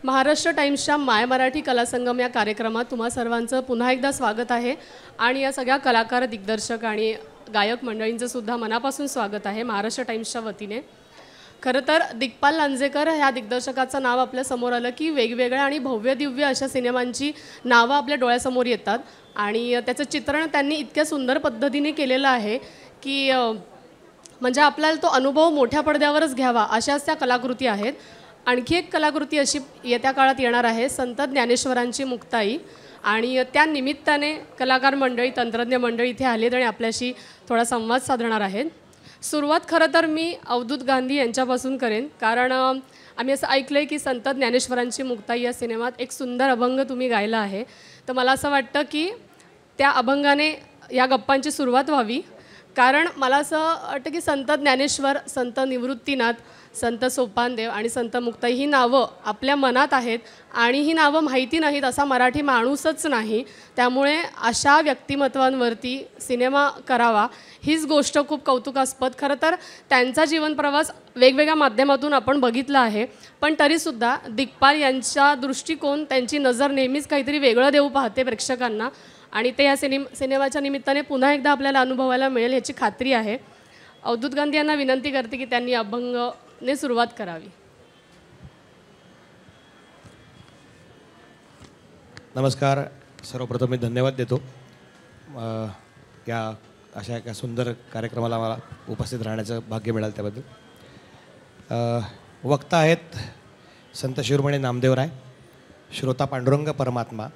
महाराष्ट्र टाइम्सच्या माय मराठी कला संगम या कार्यक्रमात तुम्हा सर्वांचं पुन्हा एकदा स्वागत आहे आणि या सगळ्या कलाकार दिग्दर्शक आणि गायक मंडळींचं सुद्धा मनापासून स्वागत आहे महाराष्ट्र टाइम्सच्या वतीने। खरं तर दिग्पाल लांजेकर ह्या दिग्दर्शकाचं नाव आपल्या समोर आलं की वेगवेगळ्या आणि भव्य दिव्य अशा सिनेमांची नावं आपल्या डोळ्यासमोर येतात आणि त्याचं चित्रण त्यांनी इतक्या सुंदर पद्धतीने केलेलं आहे की म्हणजे आपल्याला तो अनुभव मोठ्या पडद्यावरच घ्यावा अशाच त्या कलाकृती आहेत। आणखी एक कलाकृती अशी येत्या काळात येणार आहे संत ज्ञानेश्वरांची मुक्ताई आणि त्या निमित्ताने कलाकार मंडळी तंत्रज्ञ मंडळी इथे आलेत आणि आपल्याशी थोडा संवाद साधणार आहेत। सुरुवात खरं तर मी अवधूत गांधी यांच्यापासून करेन कारण आम्ही असं ऐकलं आहे की संत ज्ञानेश्वरांची मुक्ताई या सिनेमात एक सुंदर अभंग तुम्ही गायला आहे, तर मला असं वाटतं की त्या अभंगाने या गप्पांची सुरुवात व्हावी। कारण मला असं वाटतं की संत ज्ञानेश्वर, संत निवृत्तीनाथ, संत सोपानदेव आणि संत मुक्ताई ही नावं आपल्या मनात आहेत आणि ही नावं माहिती नाहीत असा मराठी माणूसच नाही। त्यामुळे अशा व्यक्तिमत्वांवरती सिनेमा करावा हीच गोष्ट खूप कौतुकास्पद। खरं तर त्यांचा जीवनप्रवास वेगवेगळ्या माध्यमातून आपण बघितला आहे, पण तरीसुद्धा दिग्पाल यांचा दृष्टिकोन, त्यांची नजर नेहमीच काहीतरी वेगळं देऊ पाहते प्रेक्षकांना आणि ते या सिनेमाच्या निमित्ताने पुन्हा एकदा आपल्याला अनुभवायला मिळेल याची खात्री आहे। अवधूत गांधी यांना विनंती करते की त्यांनी अभंगने सुरुवात करावी। नमस्कार, सर्वप्रथम मी धन्यवाद देतो या अशा एका सुंदर कार्यक्रमाला मला उपस्थित राहण्याचं भाग्य मिळालं त्याबद्दल। वक्ता आहेत संत शिरोमणी नामदेवराय, श्रोता पांडुरंग परमात्मा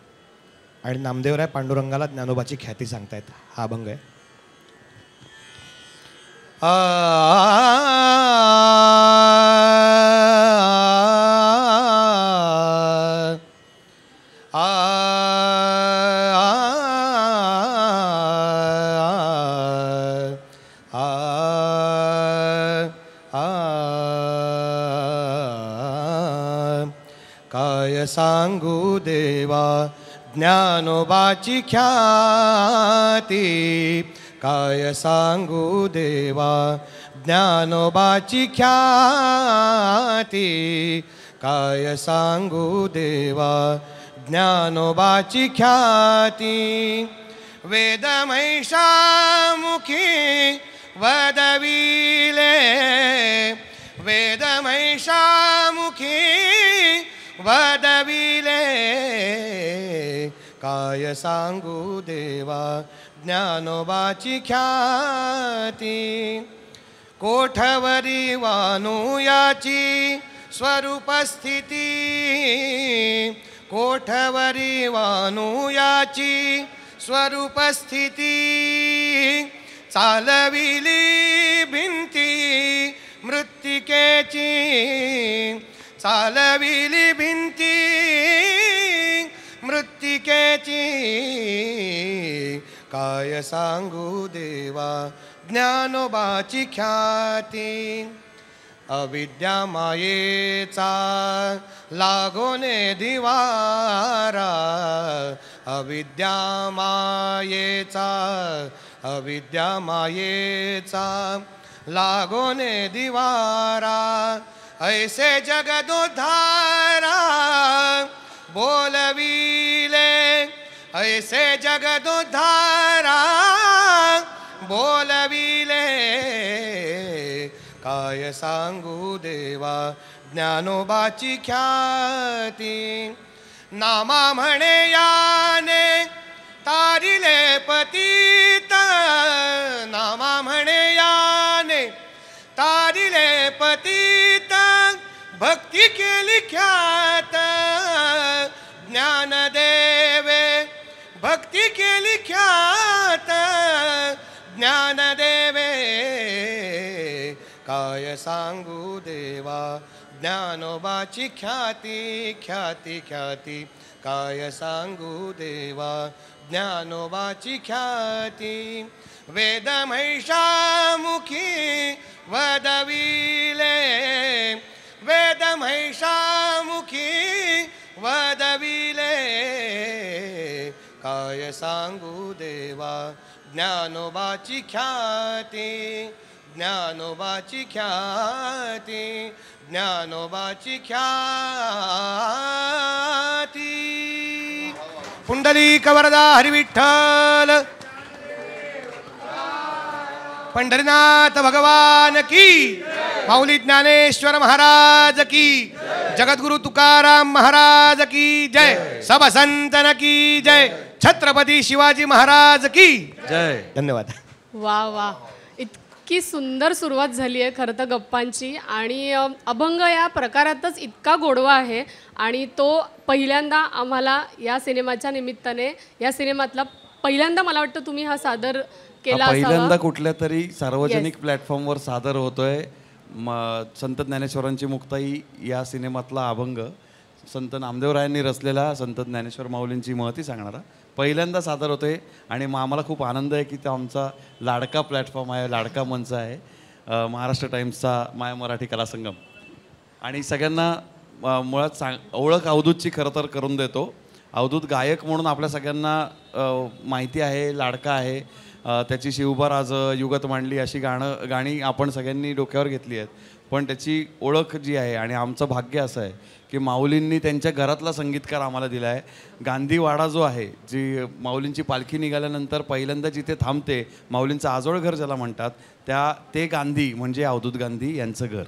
आणि नामदेवराय पांडुरंगाला ज्ञानोबाची ख्याती सांगतायत। हा अभंग आहे। काय सांगू देवा ज्ञानोबाची ख्याती, काय सांगू देवा ज्ञानोबाची ख्याती, काय सांगू देवा ज्ञानोबाची ख्याती। वेद महिषामुखी वदविले, वेद महिषामुखी वदविले, काय सांगू देवा ज्ञानोबाची ख्याती। कोठवरी वानुयाची स्वरूपस्थिती, कोठवरी वानुयाची स्वरूपस्थिती, चालविली भिंती मृत्तिकेची, चालविली भिंती मृत्तिकेची, काय सांगू देवा ज्ञानोबाची ख्याती। अविद्या मायेचा लागोने दिवारा, अविद्या मायेचा, अविद्या मायेचा लागोने दिवारा, ऐसे जगदोद्धारा बोलविले, ऐसे जगदोद्धारा बोलविले, काय सांगू देवा ज्ञानोबाची ख्याती। नामा म्हणे याने तारिले पतित, नामा म्हणे याने तारिले पतित, भक्ती केली ख्यात ज्ञानदेवे, भक्ती केली ख्यात ज्ञानदेवे, काय सांगू देवा ज्ञानोबाची ख्याती, ख्याती ख्याती, काय सांगू देवा ज्ञानोबाची ख्याती। वेद महिषामुखी वदविले, वेद महिषामुखी वदविले, काय सांगू देवा ज्ञानोबाची ख्याती, ज्ञानोबाची ख्याती, ज्ञानोबाची ख्याती। पुंडलिक वरदा हरिविठ्ठल, पंढरीनाथ भगवान की, माऊली ज्ञानेश्वर महाराज की, जगद्गुरु तुकाराम महाराज की जय, सब संतन की जय, छत्रपती शिवाजी महाराज की जय. धन्यवाद. वा वा, इतकी सुंदर सुरुवात झाली आहे खरं तर गप्पांची. आणि अभंग या प्रकारातच इतका गोडवा आहे आणि तो पहिल्यांदा आम्हाला या सिनेमाच्या निमित्ताने, या सिनेमातला पहिल्यांदा मला वाटतं तुम्ही हा सादर केला असावा. पहिल्यांदा कुठल्या तरी सार्वजनिक प्लॅटफॉर्मवर सादर होतोय संत ज्ञानेश्वरांची मुक्ताई या सिनेमातला अभंग. संत नामदेवरायांनी रचलेला, संत ज्ञानेश्वर माऊलींची महती सांगणारा पहिल्यांदा सादर होतोय. आणि आम्हाला खूप आनंद आहे की तो आमचा लाडका प्लॅटफॉर्म आहे, लाडका मंच आहे, महाराष्ट्र टाइम्सचा माय मराठी कला संगम. आणि सगळ्यांना मुळात ओळख अवधूतची खरं तर करून देतो. अवधूत गायक म्हणून आपल्या सगळ्यांना माहिती आहे, लाडका आहे. त्याची शिवबा राज, युगत मांडली अशी गाणी आपण सगळ्यांनी डोक्यावर घेतली आहेत. पण त्याची ओळख जी आहे, आणि आमचं भाग्य असं आहे की माऊलींनी त्यांच्या घरातला संगीतकार आम्हाला दिला आहे. गांधीवाडा जो आहे, जी माऊलींची पालखी निघाल्यानंतर पहिल्यांदा जिथे थांबते, माऊलींचं आजोळ घर ज्याला म्हणतात, ते गांधी म्हणजे अवधूत गांधी यांचं घर.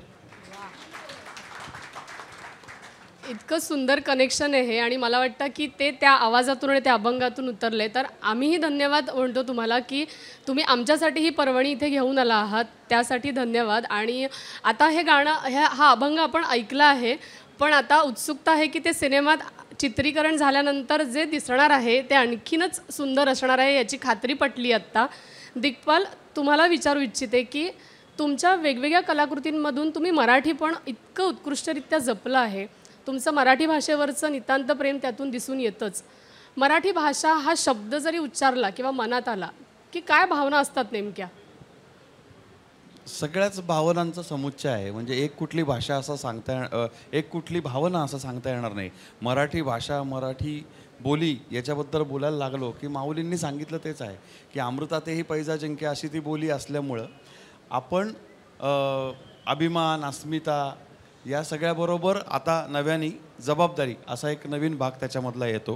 इतकं सुंदर कनेक्शन आहे आणि मला वाटतं की ते त्या आवाजातून आणि त्या अभंगातून उतरले. तर आम्हीही धन्यवाद म्हणतो तुम्हाला की तुम्ही आमच्यासाठी ही पर्वणी इथे घेऊन आला आहात, त्यासाठी धन्यवाद. आणि आता हे गाणं, हा अभंग आपण ऐकला आहे, पण आता उत्सुकता आहे की ते सिनेमात चित्रीकरण झाल्यानंतर जे दिसणार आहे ते आणखीनच सुंदर असणार आहे, याची खात्री पटली आत्ता. दिग्पाल, तुम्हाला विचारू इच्छिते की तुमच्या वेगवेगळ्या कलाकृतींमधून तुम्ही मराठी पण इतकं उत्कृष्टरित्या जपलं आहे. तुमचं मराठी भाषेवरचं नितांत प्रेम त्यातून दिसून येतंच. मराठी भाषा हा शब्द जरी उच्चारला किंवा मनात आला की काय भावना असतात नेमक्या? सगळ्याच भावनांचा समुच्चय आहे. म्हणजे एक कुठली भाषा असं एक कुठली भावना असं सांगता येणार नाही. मराठी भाषा, मराठी बोली याच्याबद्दल बोलायला लागलो की माऊलींनी सांगितलं तेच आहे की अमृतातेही पैजा जिंके अशी ती बोली असल्यामुळं आपण अभिमान, अस्मिता या सगळ्याबरोबर आता नव्याने जबाबदारी असा एक नवीन भाग त्याच्यामधला येतो.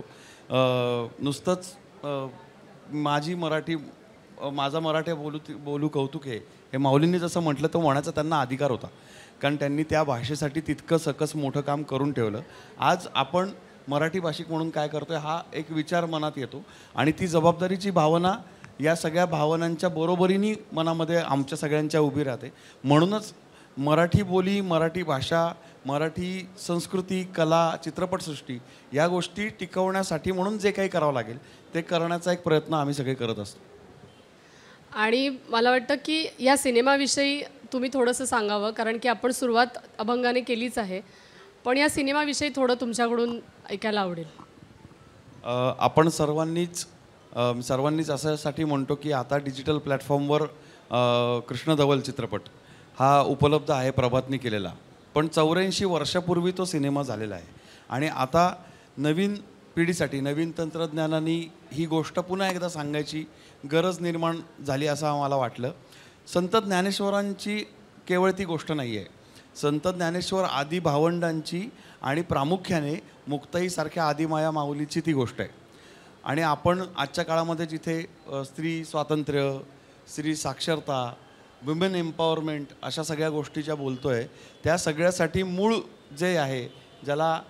नुसतंच माझा मराठी बोलू कौतुक आहे हे माऊलींनी जसं म्हटलं तो म्हणायचा त्यांना अधिकार होता, कारण त्यांनी त्या भाषेसाठी तितकं सकस मोठं काम करून ठेवलं. आज आपण मराठी भाषिक म्हणून काय करतोय हा एक विचार मनात येतो आणि ती जबाबदारीची भावना या सगळ्या भावनांच्या बरोबरीने मनामध्ये आमच्या सगळ्यांच्या उभी राहते. म्हणूनच मराठी बोली, मराठी भाषा, मराठी संस्कृती, कला, चित्रपटसृष्टी या गोष्टी टिकवण्यासाठी म्हणून जे काही करावं लागेल ते करण्याचा एक प्रयत्न आम्ही सगळे करत असतो. आणि मला वाटतं की या सिनेमाविषयी तुम्ही थोडंसं सांगावं, कारण की आपण सुरुवात अभंगाने केलीच आहे, पण या सिनेमाविषयी थोडं तुमच्याकडून ऐकायला आवडेल. आपण सर्वांनीच अशासाठी म्हणतो की आता डिजिटल प्लॅटफॉर्मवर कृष्ण धवल चित्रपट हा उपलब्ध आहे, प्रभातनी केलेला. पण 84 वर्षापूर्वी तो सिनेमा झालेला आहे आणि आता नवीन पिढीसाठी नवीन तंत्रज्ञानाने ही गोष्ट पुन्हा एकदा सांगायची गरज निर्माण झाली असं आम्हाला वाटलं. संत ज्ञानेश्वरांची केवळ ती गोष्ट नाही आहे, संत ज्ञानेश्वर आदी भावंडांची आणि प्रामुख्याने मुक्ताईसारख्या आदिमाया माऊलीची ती गोष्ट आहे. आणि आपण आजच्या काळामध्ये जिथे स्त्री स्वातंत्र्य, स्त्री साक्षरता, वुमेन एम्पॉवरमेंट अशा सगळ्या गोष्टीच्या बोलतो आहे, त्या सगळ्यासाठी मूळ जे आहे, ज्याला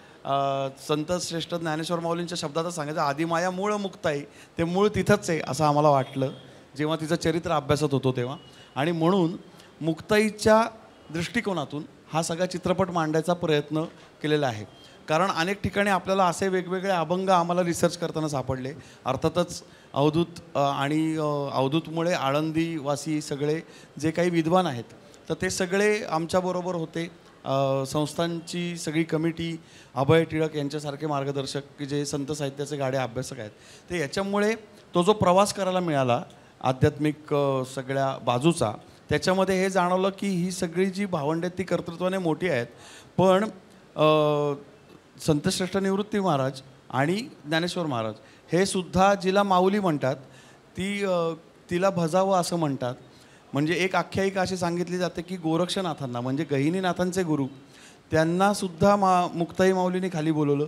संत श्रेष्ठ ज्ञानेश्वर माऊलींच्या शब्दातच सांगायचं आदिमाया मूळ मुक्ताई, ते मूळ तिथंच आहे असं आम्हाला वाटलं जेव्हा तिचं चरित्र अभ्यासत होतो तेव्हा. आणि म्हणून मुक्ताईच्या दृष्टिकोनातून हा सगळा चित्रपट मांडायचा प्रयत्न केलेला आहे. कारण अनेक ठिकाणी आपल्याला असे वेगवेगळे अभंग आम्हाला रिसर्च करताना सापडले. अर्थातच अवधूत आणि अवधूतमुळे आळंदीवासी सगळे जे काही विद्वान आहेत तर ते सगळे आमच्याबरोबर होते. संस्थांची सगळी कमिटी, अभय टिळक यांच्यासारखे मार्गदर्शक की जे संत साहित्याचे गाढे अभ्यासक आहेत, ते याच्यामुळे तो जो प्रवास करायला मिळाला आध्यात्मिक सगळ्या बाजूचा, त्याच्यामध्ये हे जाणवलं की ही सगळी जी भावंड आहेत ती कर्तृत्वाने मोठी आहेत, पण संतश्रेष्ठ निवृत्ती महाराज आणि ज्ञानेश्वर महाराज हे सुद्धा जिला माऊली म्हणतात तिला भजावं असं म्हणतात. म्हणजे एक आख्यायिका अशी सांगितली जाते की गोरक्षनाथांना म्हणजे गहिनीनाथांचे गुरु त्यांना सुद्धा मुक्ताई माऊलीने खाली बोलवलं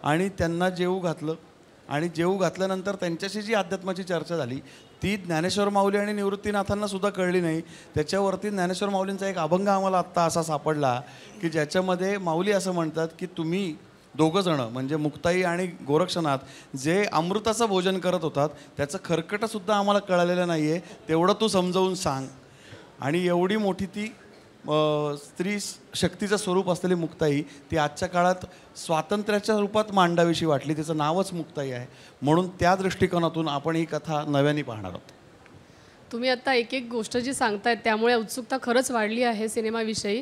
आणि त्यांना जेवू घातलं आणि जेऊ घातल्यानंतर त्यांच्याशी जी अध्यात्माची चर्चा झाली ती ज्ञानेश्वर माऊली आणि निवृत्तीनाथांना सुद्धा कळली नाही. त्याच्यावरती ज्ञानेश्वर माऊलींचा एक अभंग आम्हाला आत्ता असा सापडला की ज्याच्यामध्ये माऊली असं म्हणतात की तुम्ही दोघं जणं म्हणजे मुक्ताई आणि गोरक्षनाथ जे अमृताचं भोजन करत होतात त्याचं खरकटंसुद्धा आम्हाला कळलेलं नाही आहे, तेवढं तू समजावून सांग. आणि एवढी मोठी ती स्त्री शक्तीचं स्वरूप असलेली मुक्ताई ती आजच्या काळात स्वातंत्र्याच्या रूपात मांडावीशी वाटली. तिचं नावच मुक्ताई आहे. म्हणून त्या दृष्टिकोनातून आपण ही कथा नव्याने पाहणार आहोत. तुम्ही आता एक एक गोष्ट जी सांगतायत त्यामुळे उत्सुकता खरंच वाढली आहे सिनेमाविषयी.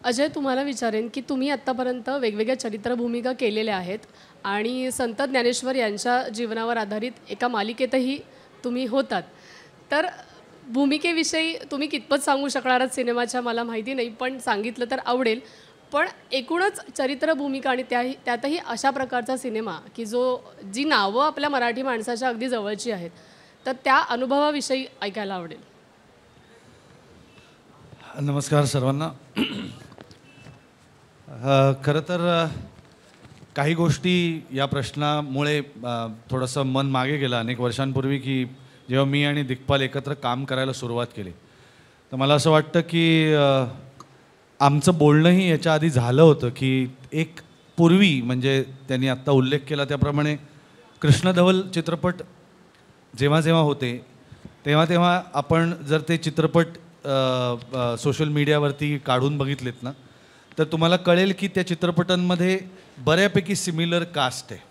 अजय, तुम्हाला विचारेन की तुम्ही आत्तापर्यंत वेगवेगळ्या चरित्र भूमिका केलेल्या आहेत आणि संत ज्ञानेश्वर यांच्या जीवनावर आधारित एका मालिकेतही तुम्ही होतात. तर भूमिकेविषयी तुम्ही कितपत सांगू शकणार आहात सिनेमाच्या मला माहिती नाही, पण सांगितलं तर आवडेल. पण एकूणच चरित्र भूमिका आणि त्यातही अशा प्रकारचा सिनेमा की जी नावं आपल्या मराठी माणसाच्या अगदी जवळची आहेत, तर त्या अनुभवाविषयी ऐकायला आवडेल. नमस्कार सर्वांना. खरं तर काही गोष्टी या प्रश्नामुळे थोडंसं मन मागे गेलं अनेक वर्षांपूर्वी की जेव्हा मी आणि दिग्पाल एकत्र काम करायला सुरुवात केली तर मला असं वाटतं की आमचं बोलणंही याच्या आधी झालं होतं की एक पूर्वी म्हणजे त्यांनी आत्ता उल्लेख केला त्याप्रमाणे कृष्णधवल चित्रपट जेव्हा जेव्हा होते तेव्हा तेव्हा आपण जर ते चित्रपट सोशल मीडियावरती काढून बघितलेत ना तर तुम्हाला कळेल की त्या चित्रपटांमध्ये बऱ्यापैकी सिमिलर कास्ट आहे.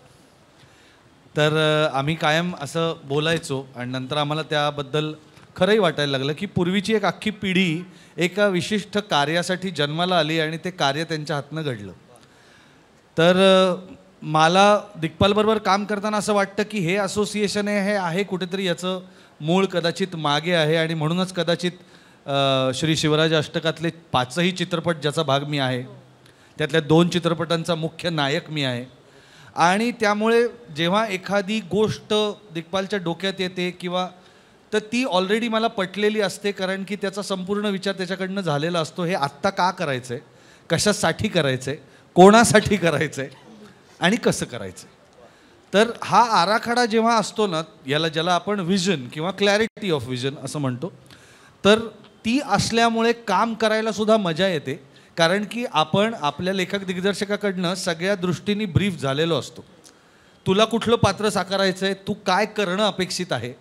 तर आम्ही कायम असं बोलायचो आणि नंतर आम्हाला त्याबद्दल खरंही वाटायला लागलं की पूर्वीची एक अख्खी पिढी एका विशिष्ट कार्यासाठी जन्माला आली आणि ते कार्य त्यांच्या हातनं घडलं. तर मला दिग्पालबरोबर काम करताना असं वाटतं की हे असोसिएशन हे आहे कुठेतरी याचं मूळ कदाचित मागे आहे आणि म्हणूनच कदाचित श्री शिवराज अष्टकातले 5ही चित्रपट ज्याचा भाग मी आहे त्यातल्या 2 चित्रपटांचा मुख्य नायक मी आहे. आणि त्यामुळे जेव्हा एखादी गोष्ट दिग्पालच्या डोक्यात येते किंवा तर ती ऑलरेडी मला पटलेली असते कारण की त्याचा संपूर्ण विचार त्याच्याकडनं झालेला असतो. हे आत्ता का करायचं आहे, कशासाठी करायचं आहे, कोणासाठी करायचं आहे आणि कसं करायचं आहे. तर हा आराखडा जेव्हा असतो ना ज्याला आपण विजन किंवा क्लॅरिटी ऑफ विजन असं म्हणतो तर ती असल्यामुळे काम करायला सुद्धा मजा येते कारण की आपण आपल्या लेखक दिग्दर्शकाकडनं सगळ्या दृष्टींनी ब्रीफ झालेलो असतो. तुला कुठलं पात्र साकारायचं आहे, तू काय करणं अपेक्षित आहे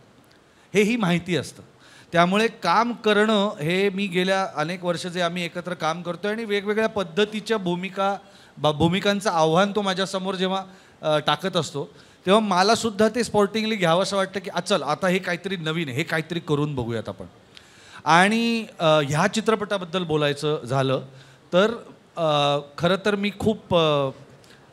हेही माहिती असतं. त्यामुळे काम करणं हे मी गेल्या अनेक वर्ष जे आम्ही एकत्र काम करतो आणि वेगवेगळ्या पद्धतीच्या भूमिकांचं आव्हान तो माझ्यासमोर जेव्हा टाकत असतो तेव्हा मला सुद्धा ते स्पोर्टिंगली घ्यावं असं वाटतं की चल आता हे काहीतरी नवीन आहे, हे काहीतरी करून बघूयात आपण. आणि ह्या चित्रपटाबद्दल बोलायचं झालं तर खरं तर मी खूप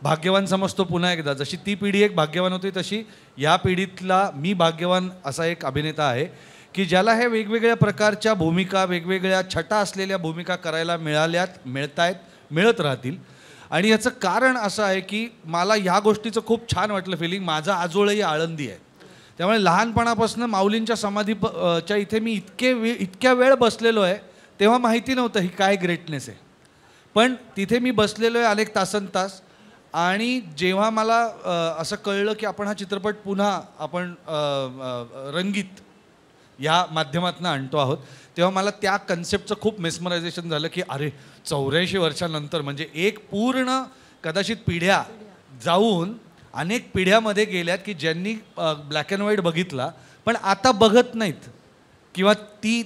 भाग्यवान समजतो पुन्हा एकदा. जशी ती पिढी एक भाग्यवान होती तशी या पिढीतला मी भाग्यवान असा एक अभिनेता आहे की ज्याला हे वेगवेगळ्या प्रकारच्या भूमिका वेगवेगळ्या छटा असलेल्या भूमिका करायला मिळत राहतील. आणि याचं कारण असं आहे की मला ह्या गोष्टीचं खूप छान वाटलं फिलिंग. माझा आजोळही आळंदी आहे त्यामुळे लहानपणापासून माऊलींच्या समाधीच्या इथे मी इतक्या वेळ बसलेलो आहे तेव्हा माहिती नव्हतं ही काय ग्रेटनेस आहे. पण तिथे मी बसलेलो आहे अनेक तासनतास आणि जेव्हा मला असं कळलं की आपण हा चित्रपट पुन्हा आपण रंगीत या माध्यमातून आणतो आहोत तेव्हा मला त्या कन्सेप्टचं खूप मेस्मरायझेशन झालं की अरे 84 वर्षानंतर म्हणजे एक पूर्ण कदाचित पिढ्या जाऊन अनेक पिढ्यामध्ये गेल्यात की ज्यांनी ब्लॅक अँड व्हाईट बघितला पण आता बघत नाहीत किंवा ती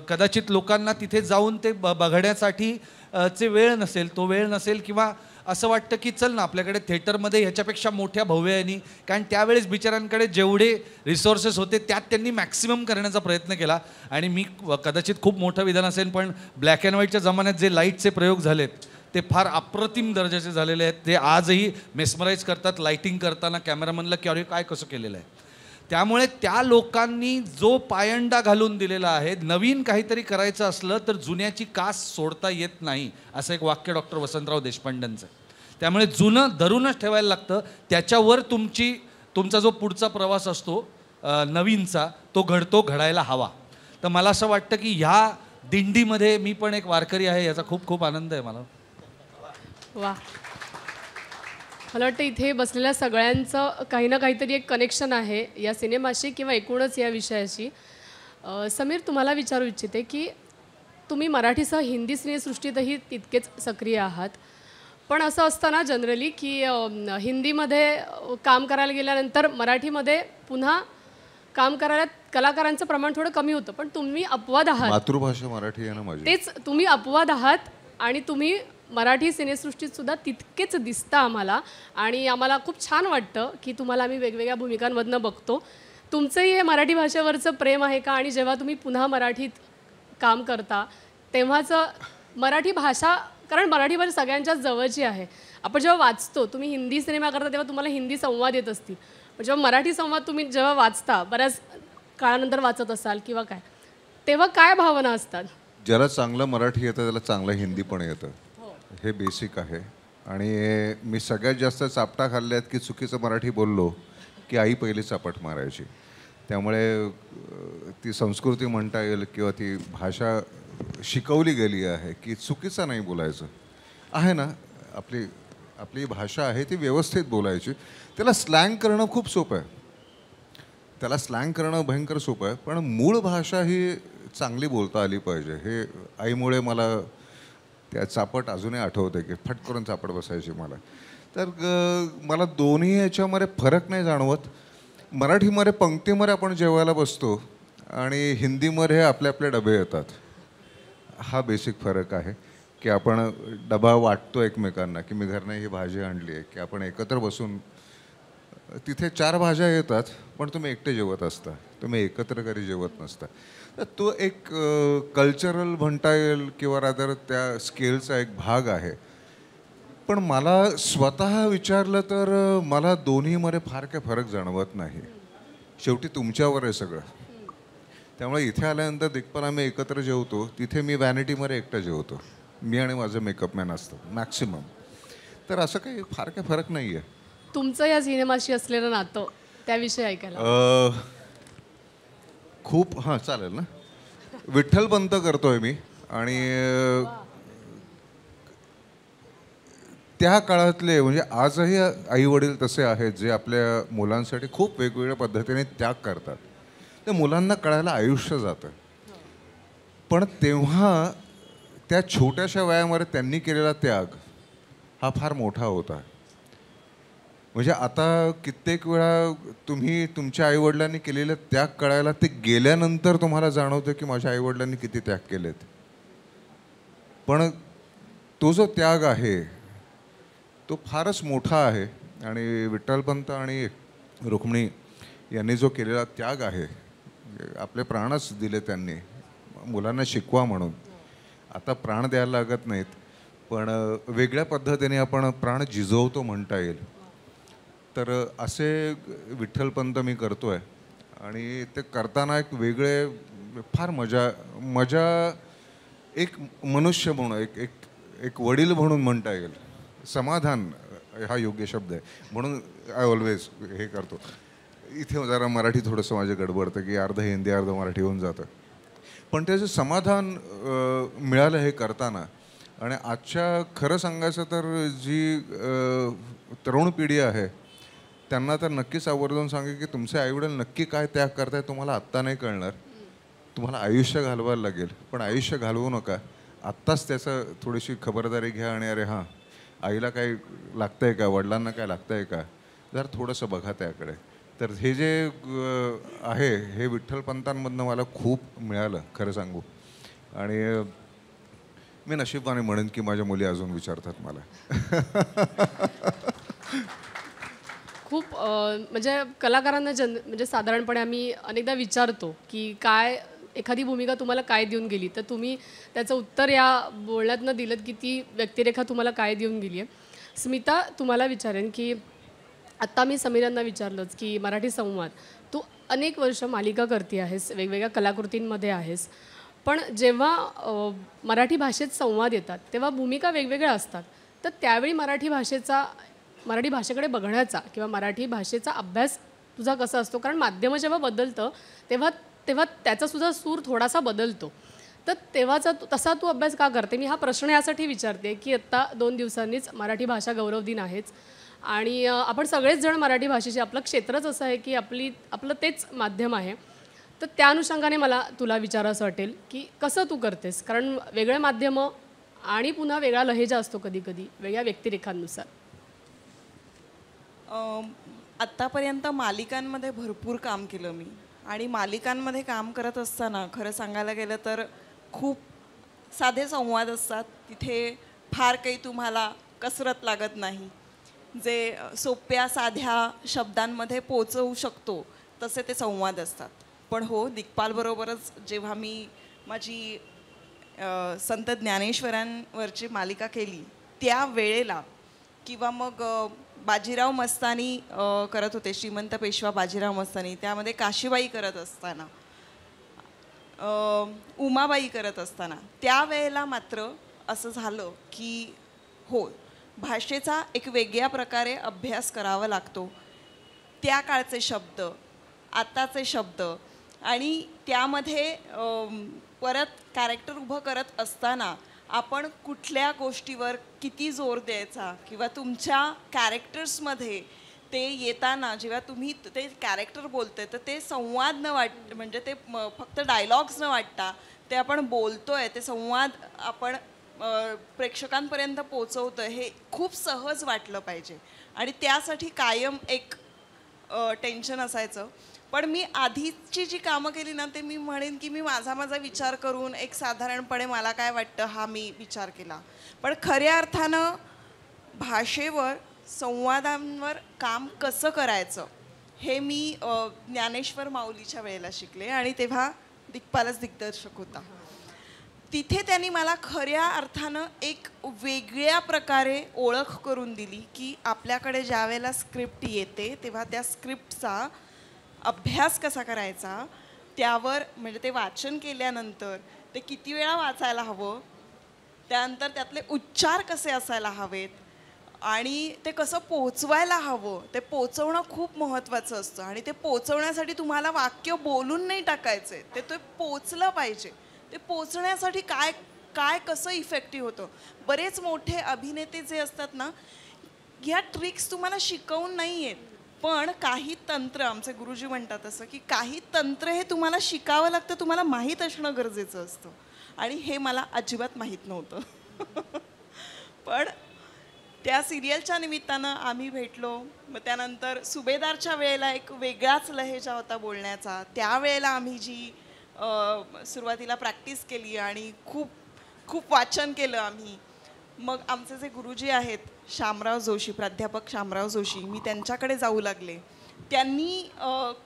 कदाचित लोकांना तिथे जाऊन ते बघण्यासाठी चे वेळ नसेल किंवा असं वाटतं की चल ना आपल्याकडे थिएटरमध्ये ह्याच्यापेक्षा मोठ्या भव्यानी कारण त्यावेळेस बिचाऱ्यांकडे जेवढे रिसोर्सेस होते त्यात त्यांनी मॅक्सिमम करण्याचा प्रयत्न केला. आणि मी कदाचित खूप मोठं विधान असेल पण ब्लॅक अँड व्हाईटच्या जमान्यात जे लाईटचे प्रयोग झालेत ते फार अप्रतिम दर्जाचे झालेले आहेत. ते आजही मेस्मराईज करतात लाईटिंग करताना कॅमेरामनला की अरे काय कसं केलेलं आहे. त्यामुळे त्या लोकांनी जो पायंडा घालून दिलेला आहे नवीन काहीतरी करायचं असलं तर जुन्याची कास सोडता येत नाही असं एक वाक्य डॉक्टर वसंतराव देशपांडेंचं. त्यामुळे जुनं धरूनच ठेवायला लागतं. त्याच्यावर तुमचा जो पुढचा प्रवास असतो नवीनचा तो घडायला हवा. तर मला असं वाटतं की ह्या दिंडीमध्ये मी पण एक वारकरी आहे याचा खूप खूप आनंद आहे मला. वा, मला वाटतं इथे बसलेल्या सगळ्यांचं काही ना काहीतरी एक कनेक्शन आहे या सिनेमाशी किंवा एकूणच या विषयाशी. समीर, तुम्हाला विचारू इच्छिते की तुम्ही मराठीसह हिंदी सिनेसृष्टीतही तितकेच सक्रिय आहात, पण असं असतं ना जनरली की हिंदीमध्ये काम करायला गेल्यानंतर मराठीमध्ये पुन्हा काम करायला कलाकारांचं प्रमाण थोडं कमी होतं, पण तुम्ही अपवाद आहात. मातृभाषा मराठी आहे ना माझी. तेच, तुम्ही अपवाद आहात आणि तुम्ही मराठी सिनेसृष्टीत सुद्धा तितकेच दिसता आम्हाला, आणि आम्हाला खूप छान वाटतं की तुम्हाला आम्ही वेगवेगळ्या भूमिकांमधनं बघतो. तुमचंही हे मराठी भाषेवरचं प्रेम आहे का? आणि जेव्हा तुम्ही पुन्हा मराठीत काम करता तेव्हाचं मराठी भाषा, कारण मराठी भाषा सगळ्यांच्याच जवळची आहे. आपण जेव्हा वाचतो, तुम्ही हिंदी सिनेमा करता तेव्हा तुम्हाला हिंदी संवाद येत असतील, पण जेव्हा मराठी संवाद तुम्ही जेव्हा वाचता, बऱ्याच काळानंतर वाचत असाल किंवा काय, तेव्हा काय भावना असतात? ज्याला चांगलं मराठी येतं त्याला चांगलं हिंदी पण येतं, हे बेसिक आहे. आणि मी सगळ्यात जास्त चापटा खाल्ल्यात की चुकीचं मराठी बोललो की आई पहिली चापट मारायची. त्यामुळे ती संस्कृती म्हणता येईल किंवा ती भाषा शिकवली गेली आहे की चुकीचं नाही बोलायचं आहे ना. आपली भाषा आहे ती व्यवस्थित बोलायची. त्याला स्लँग करणं खूप सोपं आहे, त्याला स्लँग करणं भयंकर सोपं आहे, पण मूळ भाषा ही चांगली बोलता आली पाहिजे. हे आईमुळे मला त्या चापट अजूनही आठवते की फट करून चापट बसायची मला. तर मला दोन्ही ह्याच्यामध्ये फरक नाही जाणवत. मराठीमध्ये पंक्तीमध्ये आपण जेवायला बसतो आणि हिंदीमध्ये आपले आपले डबे येतात. हा बेसिक फरक आहे की आपण डबा वाटतो एकमेकांना की मी घरनं ही भाजी आणली आहे, की आपण एकत्र बसून तिथे 4 भाज्या येतात पण तुम्ही एकटे जेवत असता, तुम्ही एकत्र कधी जेवत नसता. तर तो एक कल्चरल म्हणता येईल किंवा रादर त्या स्केलचा एक भाग आहे. पण मला स्वतः विचारलं तर मला दोन्हीमध्ये फार काही फरक जाणवत नाही. शेवटी तुमच्यावर आहे सगळं. त्यामुळे इथे आल्यानंतर दिग्पाल आम्ही एकत्र जेवतो, तिथे मी व्हॅनिटीमध्ये एकटा जेवतो, मी आणि माझं मेकअप मॅन असतं मॅक्सिमम. तर असं काही फार काही फरक नाही आहे. तुमचं या सिनेमाशी असलेलं नातं त्याविषयी ऐकायला खूप हां चालेल ना. विठ्ठलपंत करतोय मी आणि त्या काळातले म्हणजे आजही आई वडील तसे आहेत जे आपल्या मुलांसाठी खूप वेगवेगळ्या पद्धतीने त्याग करतात. ते मुलांना कळायला आयुष्य जातं, पण तेव्हा त्या छोट्याशा वयामध्ये त्यांनी केलेला त्याग हा फार मोठा होता. म्हणजे आता कित्येक वेळा तुम्ही तुमच्या आईवडिलांनी केलेलं त्याग कळायला ते गेल्यानंतर तुम्हाला जाणवतं की माझ्या आईवडिलांनी किती त्याग केलेत. पण तो जो त्याग आहे तो फारच मोठा आहे. आणि विठ्ठलपंत आणि रुक्मिणी यांनी जो केलेला त्याग आहे, आपले प्राणच दिले त्यांनी मुलांना शिकवा म्हणून. आता प्राण द्यायला लागत नाहीत, पण वेगळ्या पद्धतीने आपण प्राण झिजवतो म्हणता येईल. तर असे विठ्ठलपंत मी करतो आहे आणि ते करताना एक वेगळे फार मजा एक मनुष्य म्हणून एक वडील म्हणून म्हणता येईल. समाधान हा योग्य शब्द आहे म्हणून आय ऑलवेज हे करतो. इथे जरा मराठी थोडंसं माझं गडबडतं की अर्ध हिंदी अर्ध मराठी होऊन जातं, पण त्याचं समाधान मिळालं हे करताना. आणि आजच्या खरं सांगायचं तर जी तरुण पिढी आहे त्यांना तर नक्कीच आवर्जून सांगेल की तुमचे आईवडील नक्की काय त्याग करताय तुम्हाला आत्ता नाही कळणार, तुम्हाला आयुष्य घालवायला लागेल. पण आयुष्य घालवू नका, आत्ताच त्याचं थोडीशी खबरदारी घ्या. आणि अरे हां, आईला काय लागतं आहे का, वडिलांना काय लागतं आहे का, जर थोडंसं बघा त्याकडे. तर हे जे आहे हे विठ्ठलपंतांमधनं मला खूप मिळालं खरं सांगू. आणि मी नशिबाने म्हणेन की माझ्या मुली अजून विचारतात मला. खूप म्हणजे कलाकारांना म्हणजे साधारणपणे आम्ही अनेकदा विचारतो की काय एखादी भूमिका तुम्हाला काय देऊन गेली, तर तुम्ही त्याचं उत्तर या बोलण्यातनं दिलं की ती व्यक्तिरेखा तुम्हाला काय देऊन गेली आहे. स्मिता, तुम्हाला विचारेन की आत्ता मी समीर यांना विचारलंच की मराठी संवाद तू अनेक वर्ष मालिका करते आहेस, वेगवेगळ्या कलाकृतींमध्ये आहेस, पण जेव्हा मराठी भाषेत संवाद येतात तेव्हा भूमिका वेगवेगळ्या असतात. तर त्यावेळी मराठी भाषेकडे बघण्याचा किंवा मराठी भाषेचा अभ्यास तुझा कसा असतो? कारण माध्यम जेव्हा बदलतं तेव्हा त्याचासुद्धा सूर थोडासा बदलतो. तर तेव्हाचा तसा तू अभ्यास का करते? मी हा प्रश्न यासाठी विचारते की आत्ता 2 दिवसांनीच मराठी भाषा गौरव दिन आहेच आणि आपण सगळेच जण मराठी भाषेचे, आपलं क्षेत्रच असं आहे की आपलं तेच माध्यम आहे. तर त्या अनुषंगाने मला तुला विचारावंसं वाटेल की कसं तू करतेस, कारण वेगळे माध्यमं आणि पुन्हा वेगळा लहेजा असतो कधी कधी वेगळ्या व्यक्तिरेखांनुसार. आत्तापर्यंत मालिकांमध्ये भरपूर काम केलं मी, आणि मालिकांमध्ये काम करत असताना खरं सांगायला गेलं तर खूप साधे संवाद असतात. तिथे फार काही तुम्हाला कसरत लागत नाही. जे सोप्या साध्या शब्दांमध्ये पोचवू शकतो तसे ते संवाद असतात. पण हो, दिग्पालबरोबरच जेव्हा मी माझी संत ज्ञानेश्वरांवरची मालिका केली त्या वेळेला, किंवा मग बाजीराव मस्तानी करत होते, श्रीमंत पेशवा बाजीराव मस्तानी, त्यामध्ये काशीबाई करत असताना, उमाबाई करत असताना, त्यावेळेला मात्र असं झालं की हो, भाषेचा एक वेगळ्या प्रकारे अभ्यास करावा लागतो. त्या काळचे शब्द, आताचे शब्द, आणि त्यामध्ये परत कॅरेक्टर उभं करत असताना आपण कुठल्या गोष्टीवर किती जोर द्यायचा, किंवा तुमच्या कॅरेक्टर्समध्ये ते येताना जेव्हा तुम्ही ते कॅरेक्टर बोलतोय तर ते संवाद न म्हणजे ते फक्त डायलॉग्स न वाटता ते आपण बोलतोय, ते संवाद आपण प्रेक्षकांपर्यंत पोचवतोय, हे खूप सहज वाटलं पाहिजे. आणि त्यासाठी कायम एक टेन्शन असायचं. पण मी आधीची जी कामं केली ना, ते मी म्हणेन की मी माझा विचार करून एक साधारणपणे मला काय वाटतं हा मी विचार केला. पण खऱ्या अर्थानं भाषेवर, संवादांवर काम कसं करायचं हे मी ज्ञानेश्वर माऊलीच्या वेळेला शिकले, आणि तेव्हा दिग्पालच दिग्दर्शक होता. तिथे त्यांनी मला खऱ्या अर्थानं एक वेगळ्या प्रकारे ओळख करून दिली की आपल्याकडे ज्या वेळेला स्क्रिप्ट येते तेव्हा त्या स्क्रिप्टचा अभ्यास कसा करायचा, त्यावर म्हणजे ते वाचन केल्यानंतर ते किती वेळा वाचायला हवं, त्यानंतर त्यातले उच्चार कसे असायला हवेत, आणि ते कसं पोचवायला हवं, ते पोचवणं खूप महत्त्वाचं असतं. आणि ते पोचवण्यासाठी तुम्हाला वाक्य बोलून नाही टाकायचे, ते पोचलं पाहिजे. ते पोचण्यासाठी काय काय कसं इफेक्टिव्ह होतं. बरेच मोठे अभिनेते जे असतात ना, ह्या ट्रिक्स तुम्हाला शिकवून नाही आहेत, पण काही तंत्र, आमचे गुरुजी म्हणतात असं की काही तंत्र हे तुम्हाला शिकावं लागतं, तुम्हाला माहीत असणं गरजेचं असतं. आणि हे मला अजिबात माहीत नव्हतं. पण त्या सिरियलच्या निमित्तानं आम्ही भेटलो. मग त्यानंतर सुभेदारच्या वेळेला एक वेगळाच लहेजा होता बोलण्याचा. त्यावेळेला आम्ही जी सुरुवातीला प्रॅक्टिस केली आणि खूप खूप वाचन केलं आम्ही. मग आमचे जे गुरुजी आहेत शामराव जोशी, प्राध्यापक शामराव जोशी, मी त्यांच्याकडे जाऊ लागले. त्यांनी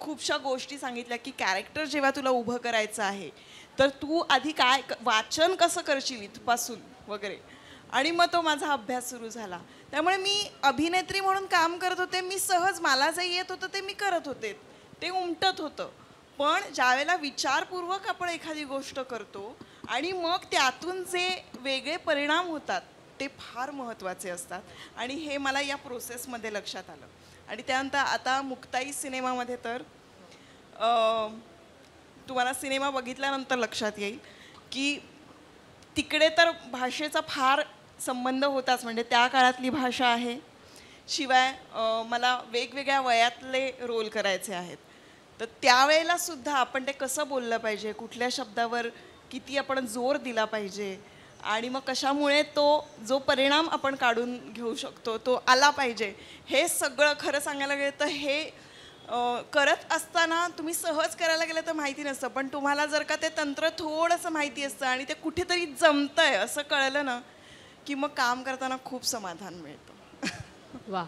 खूपशा गोष्टी सांगितल्या की कॅरेक्टर जेव्हा तुला उभं करायचं आहे तर तू आधी काय वाचन कसं करशील इथपासून वगैरे. आणि मग तो माझा अभ्यास सुरू झाला. त्यामुळे मी अभिनेत्री म्हणून काम करत होते, मी सहज मला जे येत होतं ते मी करत होते, ते उमटत होतं. पण ज्यावेळेला विचारपूर्वक आपण एखादी गोष्ट करतो आणि मग त्यातून जे वेगळे परिणाम होतात ते फार महत्त्वाचे असतात. आणि हे मला या प्रोसेसमध्ये लक्षात आलं. आणि त्यानंतर आता मुक्ताई सिनेमामध्ये तर तुम्हाला सिनेमा बघितल्यानंतर लक्षात येईल की तिकडे तर भाषेचा फार संबंध होताच, म्हणजे त्या काळातली भाषा आहे. शिवाय मला वेगवेगळ्या वयातले रोल करायचे आहेत, तर त्यावेळेला सुद्धा आपण ते कसं बोललं पाहिजे, कुठल्या शब्दावर किती आपण जोर दिला पाहिजे, आणि मग कशामुळे तो जो परिणाम आपण काढून घेऊ शकतो तो आला पाहिजे, हे सगळं खरं सांगायला गेलं तर हे करत असताना तुम्ही सहज करायला गेलं तर माहिती नसतं. पण तुम्हाला जर का ते तंत्र थोडंसं माहिती असतं आणि ते कुठेतरी जमतंय असं कळलं ना की मग काम करताना खूप समाधान मिळतं. वा,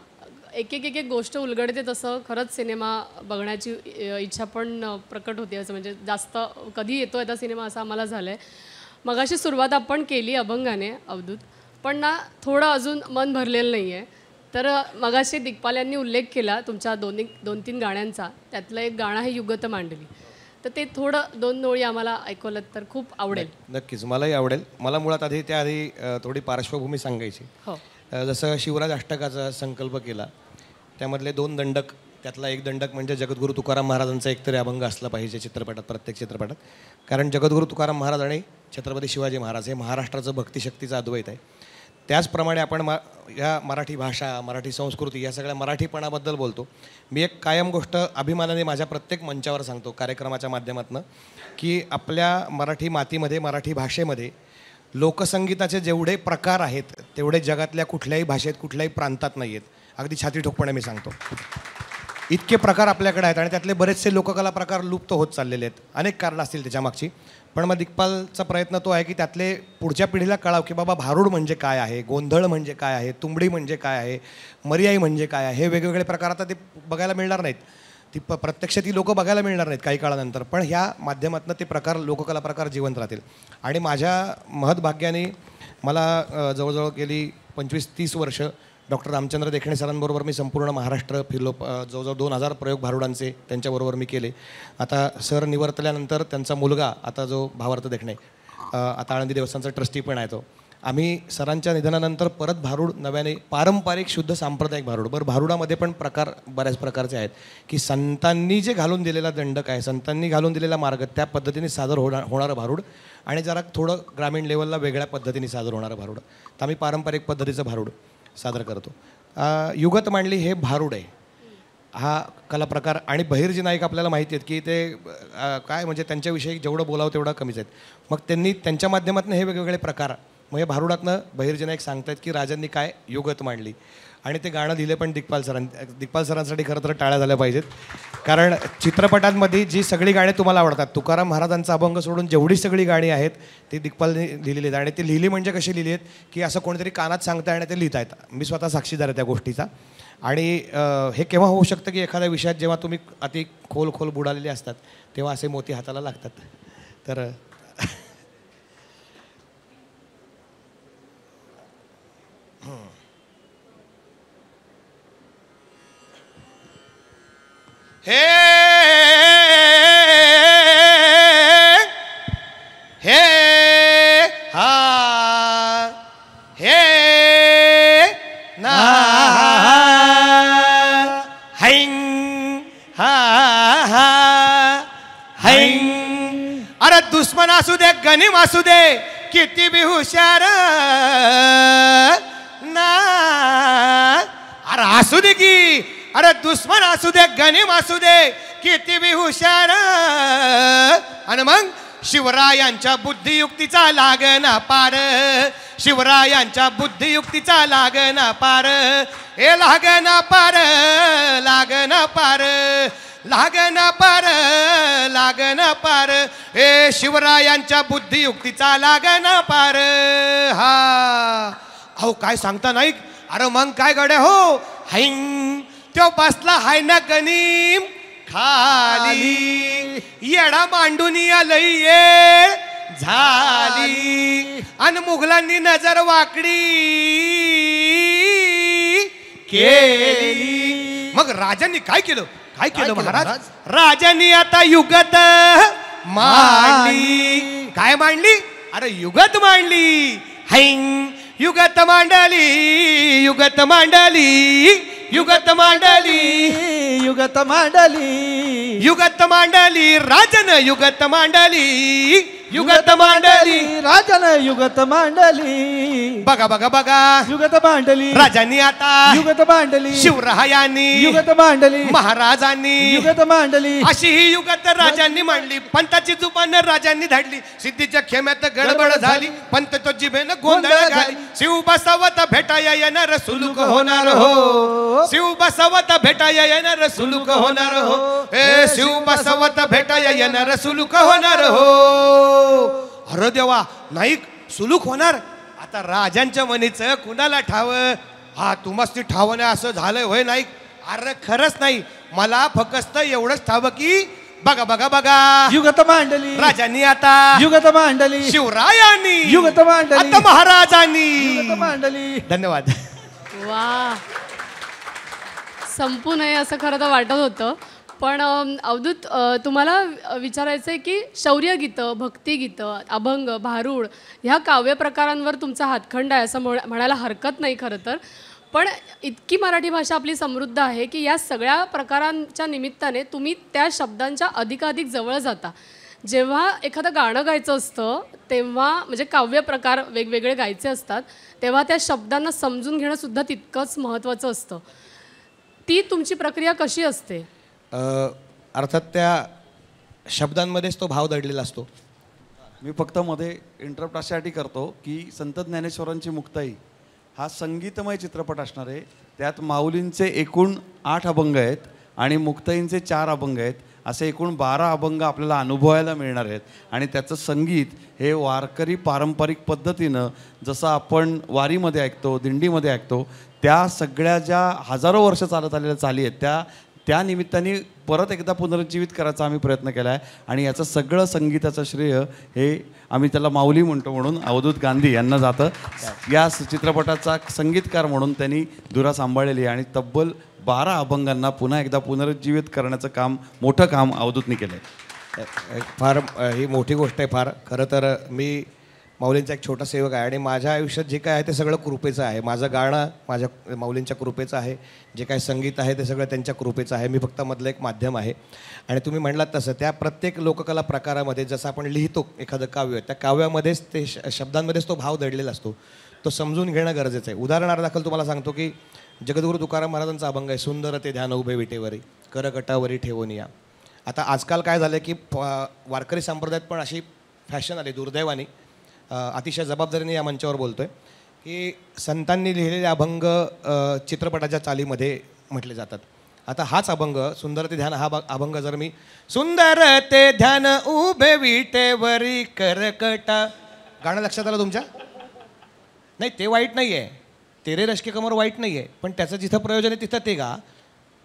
एक एक एक एक गोष्ट उलगडते तसं खरंच सिनेमा बघण्याची इच्छा पण प्रकट होते. असं म्हणजे जास्त कधी येतो आता सिनेमा असं आम्हाला झालं आहे. मगाशी सुरुवात आपण केली अभंगाने अवधूत, पण ना थोडं अजून मन भरलेलं नाही आहे. तर मगाशी दिग्पाल यांनी उल्लेख केला तुमच्या दोन तीन गाण्यांचा, त्यातलं एक गाणं आहे युगत मांडली, तर ते थोडं 2 ओळी आम्हाला ऐकवलं तर खूप आवडेल. नक्कीच, मलाही आवडेल. मला मुळात त्याआधी थोडी पार्श्वभूमी सांगायची. हो. जसं शिवराज अष्टकाचा संकल्प केला, त्यामधले 2 दंडक, त्यातला एक दंडक म्हणजे जगद्गुरू तुकाराम महाराजांचा एकतरी अभंग असला पाहिजे चित्रपटात, प्रत्येक चित्रपटात. कारण जगद्गुरू तुकाराम महाराज आणि छत्रपती शिवाजी महाराज हे महाराष्ट्राचं भक्तिशक्तीचं अद्वैत आहे. त्याचप्रमाणे आपण या मराठी भाषा, मराठी संस्कृती या सगळ्या मराठीपणाबद्दल बोलतो. मी एक कायम गोष्ट अभिमानाने माझ्या प्रत्येक मंचावर सांगतो कार्यक्रमाच्या माध्यमातून, की आपल्या मराठी मातीमध्ये, मराठी भाषेमध्ये लोकसंगीताचे जेवढे प्रकार आहेत तेवढे जगातल्या कुठल्याही भाषेत, कुठल्याही प्रांतात नाही आहेत. अगदी छाती ठोकपणे मी सांगतो. इतके प्रकार आपल्याकडे आहेत आणि त्यातले बरेचसे लोककला प्रकार लुप्त होत चाललेले आहेत. अनेक कारणं असतील त्याच्यामागची, पण मग दिग्पालचा प्रयत्न तो आहे की त्यातले पुढच्या पिढीला कळावं की बाबा भारूड म्हणजे काय आहे, गोंधळ म्हणजे काय आहे, तुंबडी म्हणजे काय आहे, मर्याई म्हणजे काय आहे. हे वेगवेगळे प्रकार आता ते बघायला मिळणार नाहीत, प्रत्यक्ष ती लोकं बघायला मिळणार नाहीत काही काळानंतर, पण ह्या माध्यमातून ते प्रकार, लोककला प्रकार जिवंत राहतील. आणि माझ्या महत्भाग्याने मला जवळजवळ गेली 25-30 वर्ष डॉक्टर रामचंद्र देखणे सरांबरोबर मी संपूर्ण महाराष्ट्र फिरलो. जवळजवळ 2000 प्रयोग भारुडांचे त्यांच्याबरोबर मी केले. आता सर निवर्तल्यानंतर त्यांचा मुलगा, आता जो भावार्थ देखणे, आता आळंदी देवस्थानचा ट्रस्टी पण आहे तो, आम्ही सरांच्या निधनानंतर परत भारूड नव्याने पारंपरिक शुद्ध सांप्रदायिक भारूड, बरं भारुडामध्ये पण प्रकार बऱ्याच प्रकारचे आहेत की संतांनी जे घालून दिलेला दंडक आहे, संतांनी घालून दिलेला मार्ग, त्या पद्धतीने सादर होणारं भारूड आणि जरा थोडं ग्रामीण लेवलला वेगळ्या पद्धतीने सादर होणारं भारूड. तर आम्ही पारंपरिक पद्धतीचं भारूड सादर करतो. युगत मांडली हे भारूड आहे, हा कला प्रकार. आणि बहिर्जी नाईक आपल्याला माहिती आहेत की ते काय म्हणजे त्यांच्याविषयी जेवढं बोलावं तेवढं कमीच आहेत. मग त्यांनी त्यांच्या माध्यमातून हे वेगवेगळे प्रकार, मग हे भारुडातनं बहिर्जी नाईक सांगतायत की राजांनी काय युगत मांडली. आणि ते गाणं दिलं पण दिग्पाल सरांसाठी खरं तर टाळ्या झाल्या पाहिजेत, कारण चित्रपटांमध्ये जी सगळी गाणी तुम्हाला आवडतात, तुकाराम महाराजांचा अभंग सोडून जेवढी सगळी गाणी आहेत ती दिग्पालने लिहिलेली आहेत. आणि ती लिहिली म्हणजे कशी लिहिली आहेत की असं कोणीतरी कानात सांगताय आणि ते लिहिता येतं. मी स्वतः साक्षीदार आहे त्या गोष्टीचा. आणि हे केव्हा होऊ शकतं की एखाद्या विषयात जेव्हा तुम्ही अति खोल बुडालेले असतात तेव्हा असे मोती हाताला लागतात. तर हे हे हा हे ना हैंग हा हा हैंग. अरे दुश्मन असू दे, गनिम असू दे, किती बी हुशार ना, अरे असू दे की, अरे दुश्मन असू दे, गनिम असू दे, किती बी हुशार. आणि मग शिवरायांच्या बुद्धियुक्तीचा लागना पार, शिवरायांच्या बुद्धियुक्तीचा लागना पार, हे लागना पार, लागना पार, लागना पार, लागना पार, हे शिवरायांच्या बुद्धियुक्तीचा लागना पार. हा अहो काय सांगता नाही, अरे मग काय गड्या हो, हैंग तो बसला हाय ना गनीम खाली, येडा मांडून लई येळ झाली, आणि मुघलांनी नजर वाकडी केली. मग राजांनी काय केलं, काय केलं महाराज? राजांनी आता युगत मांडली. काय मांडली? अरे युगत मांडली. हैंग युगत मांडली, युगत मांडली, युगत मांडली, युगत मांडली, युगत मांडली, राजन युगत मांडली, युगत मांडली, राजन युगत मांडली. बघा बघा बघा युगत मांडली, राजांनी आता युगत मांडली, शिवरायांनी युगत मांडली, महाराजांनी युगत मांडली, अशी ही युगत राजांनी मांडली. पंताची जुबान राजांनी धाडली, सिद्धीच्या खेम्यात गडबड झाली, पंत तो जिभेनं गोंधळ घाली. शिव बसवत भेटाया येणार सुलूक होणार हो, शिव बसवत भेटाया येणार सुलूक होणार हो, हे शिव बसवत भेटाया येणार सुलूक होणार हो. अरे देवा, नाईक सुलूक होणार. आता राजांच्या मनीचं कुणाला ठाव? हा तुम्हाच ती ठाव नाही असं झालंय होय नाईक? अरे खरंच नाही, मला फक्त एवढंच ठाव की बघा बघा बघा युगत मांडली, राजांनी आता युगत मांडली, शिवरायांनी युगत मांडली, आता महाराजांनी युगत मांडली. धन्यवाद. वा, संपू नये असं खरं तर वाटत होतं. पण अवधूत, तुम्हाला विचारायचं आहे की शौर्यगीतं, भक्तिगीतं, अभंग, भारूड ह्या काव्यप्रकारांवर तुमचा हातखंड आहे असं म्हणायला हरकत नाही खरं तर. पण इतकी मराठी भाषा आपली समृद्ध आहे की या सगळ्या प्रकारांच्या निमित्ताने तुम्ही त्या शब्दांच्या अधिकाधिक जवळ जाता. जेव्हा एखादं गाणं गायचं असतं तेव्हा म्हणजे काव्य प्रकार वेगवेगळे गायचे असतात तेव्हा त्या शब्दांना समजून घेणं सुद्धा तितकंच महत्त्वाचं असतं. ती तुमची प्रक्रिया कशी असते? अर्थात त्या शब्दांमध्येच तो भाव दडलेला असतो. मी फक्त मध्ये इंटरप्ट अशासाठी करतो की संत ज्ञानेश्वरांची मुक्ताई हा संगीतमय चित्रपट असणार आहे. त्यात माऊलींचे एकूण 8 अभंग आहेत आणि मुक्ताईंचे 4 अभंग आहेत. असे एकूण 12 अभंग आपल्याला अनुभवायला मिळणार आहेत आणि त्याचं संगीत हे वारकरी पारंपरिक पद्धतीनं जसं आपण वारीमध्ये ऐकतो, दिंडीमध्ये ऐकतो, त्या सगळ्या ज्या हजारो वर्ष चालत आलेल्या चाली आहेत त्या निमित्ताने परत एकदा पुनरुज्जीवित करायचा आम्ही प्रयत्न केला आहे. आणि याचं सगळं संगीताचं श्रेय हे आम्ही त्याला माऊली म्हणतो म्हणून अवधूत गांधी यांना जातं. या चित्रपटाचा संगीतकार म्हणून त्यांनी धुरा सांभाळलेली आहे आणि तब्बल 12 अभंगांना पुन्हा एकदा पुनरुज्जीवित करण्याचं मोठं काम अवधूतनी केलं आहे. फार ही मोठी गोष्ट आहे फार. खरं तर मी माऊलींचा एक छोटा सेवक आहे आणि माझ्या आयुष्यात जे काय आहे ते सगळं कृपेचं आहे. माझं गाणं माझ्या माऊलींच्या कृपेचं आहे, जे काय संगीत आहे ते सगळं त्यांच्या कृपेचं आहे. मी फक्त मधलं एक माध्यम आहे. आणि तुम्ही म्हटलात तसं त्या प्रत्येक लोककला प्रकारामध्ये जसं आपण लिहितो एखादं काव्य, त्या काव्यामध्येच ते शब्दांमध्येच तो भाव दडलेला असतो. तो समजून घेणं गरजेचं आहे. उदाहरणादाखल तुम्हाला सांगतो की जगद्गुरू तुकाराम महाराजांचा अभंग आहे, सुंदर ते ध्यान उभे विटेवरी करकटावरी ठेवून या. आता आजकाल काय झालं की वारकरी संप्रदायात पण अशी फॅशन आली दुर्दैवाने, अतिशय जबाबदारीने या मंचावर बोलतोय, की संतांनी लिहिलेले अभंग चित्रपटाच्या चालीमध्ये म्हटले जातात. आता हाच अभंग सुंदर ते ध्यान हा अभंग जर मी सुंदर ते ध्यान उभे विटेवरी करकटा, गाणं लक्षात आलं तुमच्या? नाही ते वाईट नाही आहे, तेरे रश्के कमर वाईट नाही आहे, पण त्याचं जिथं प्रयोजन आहे तिथं ते गा.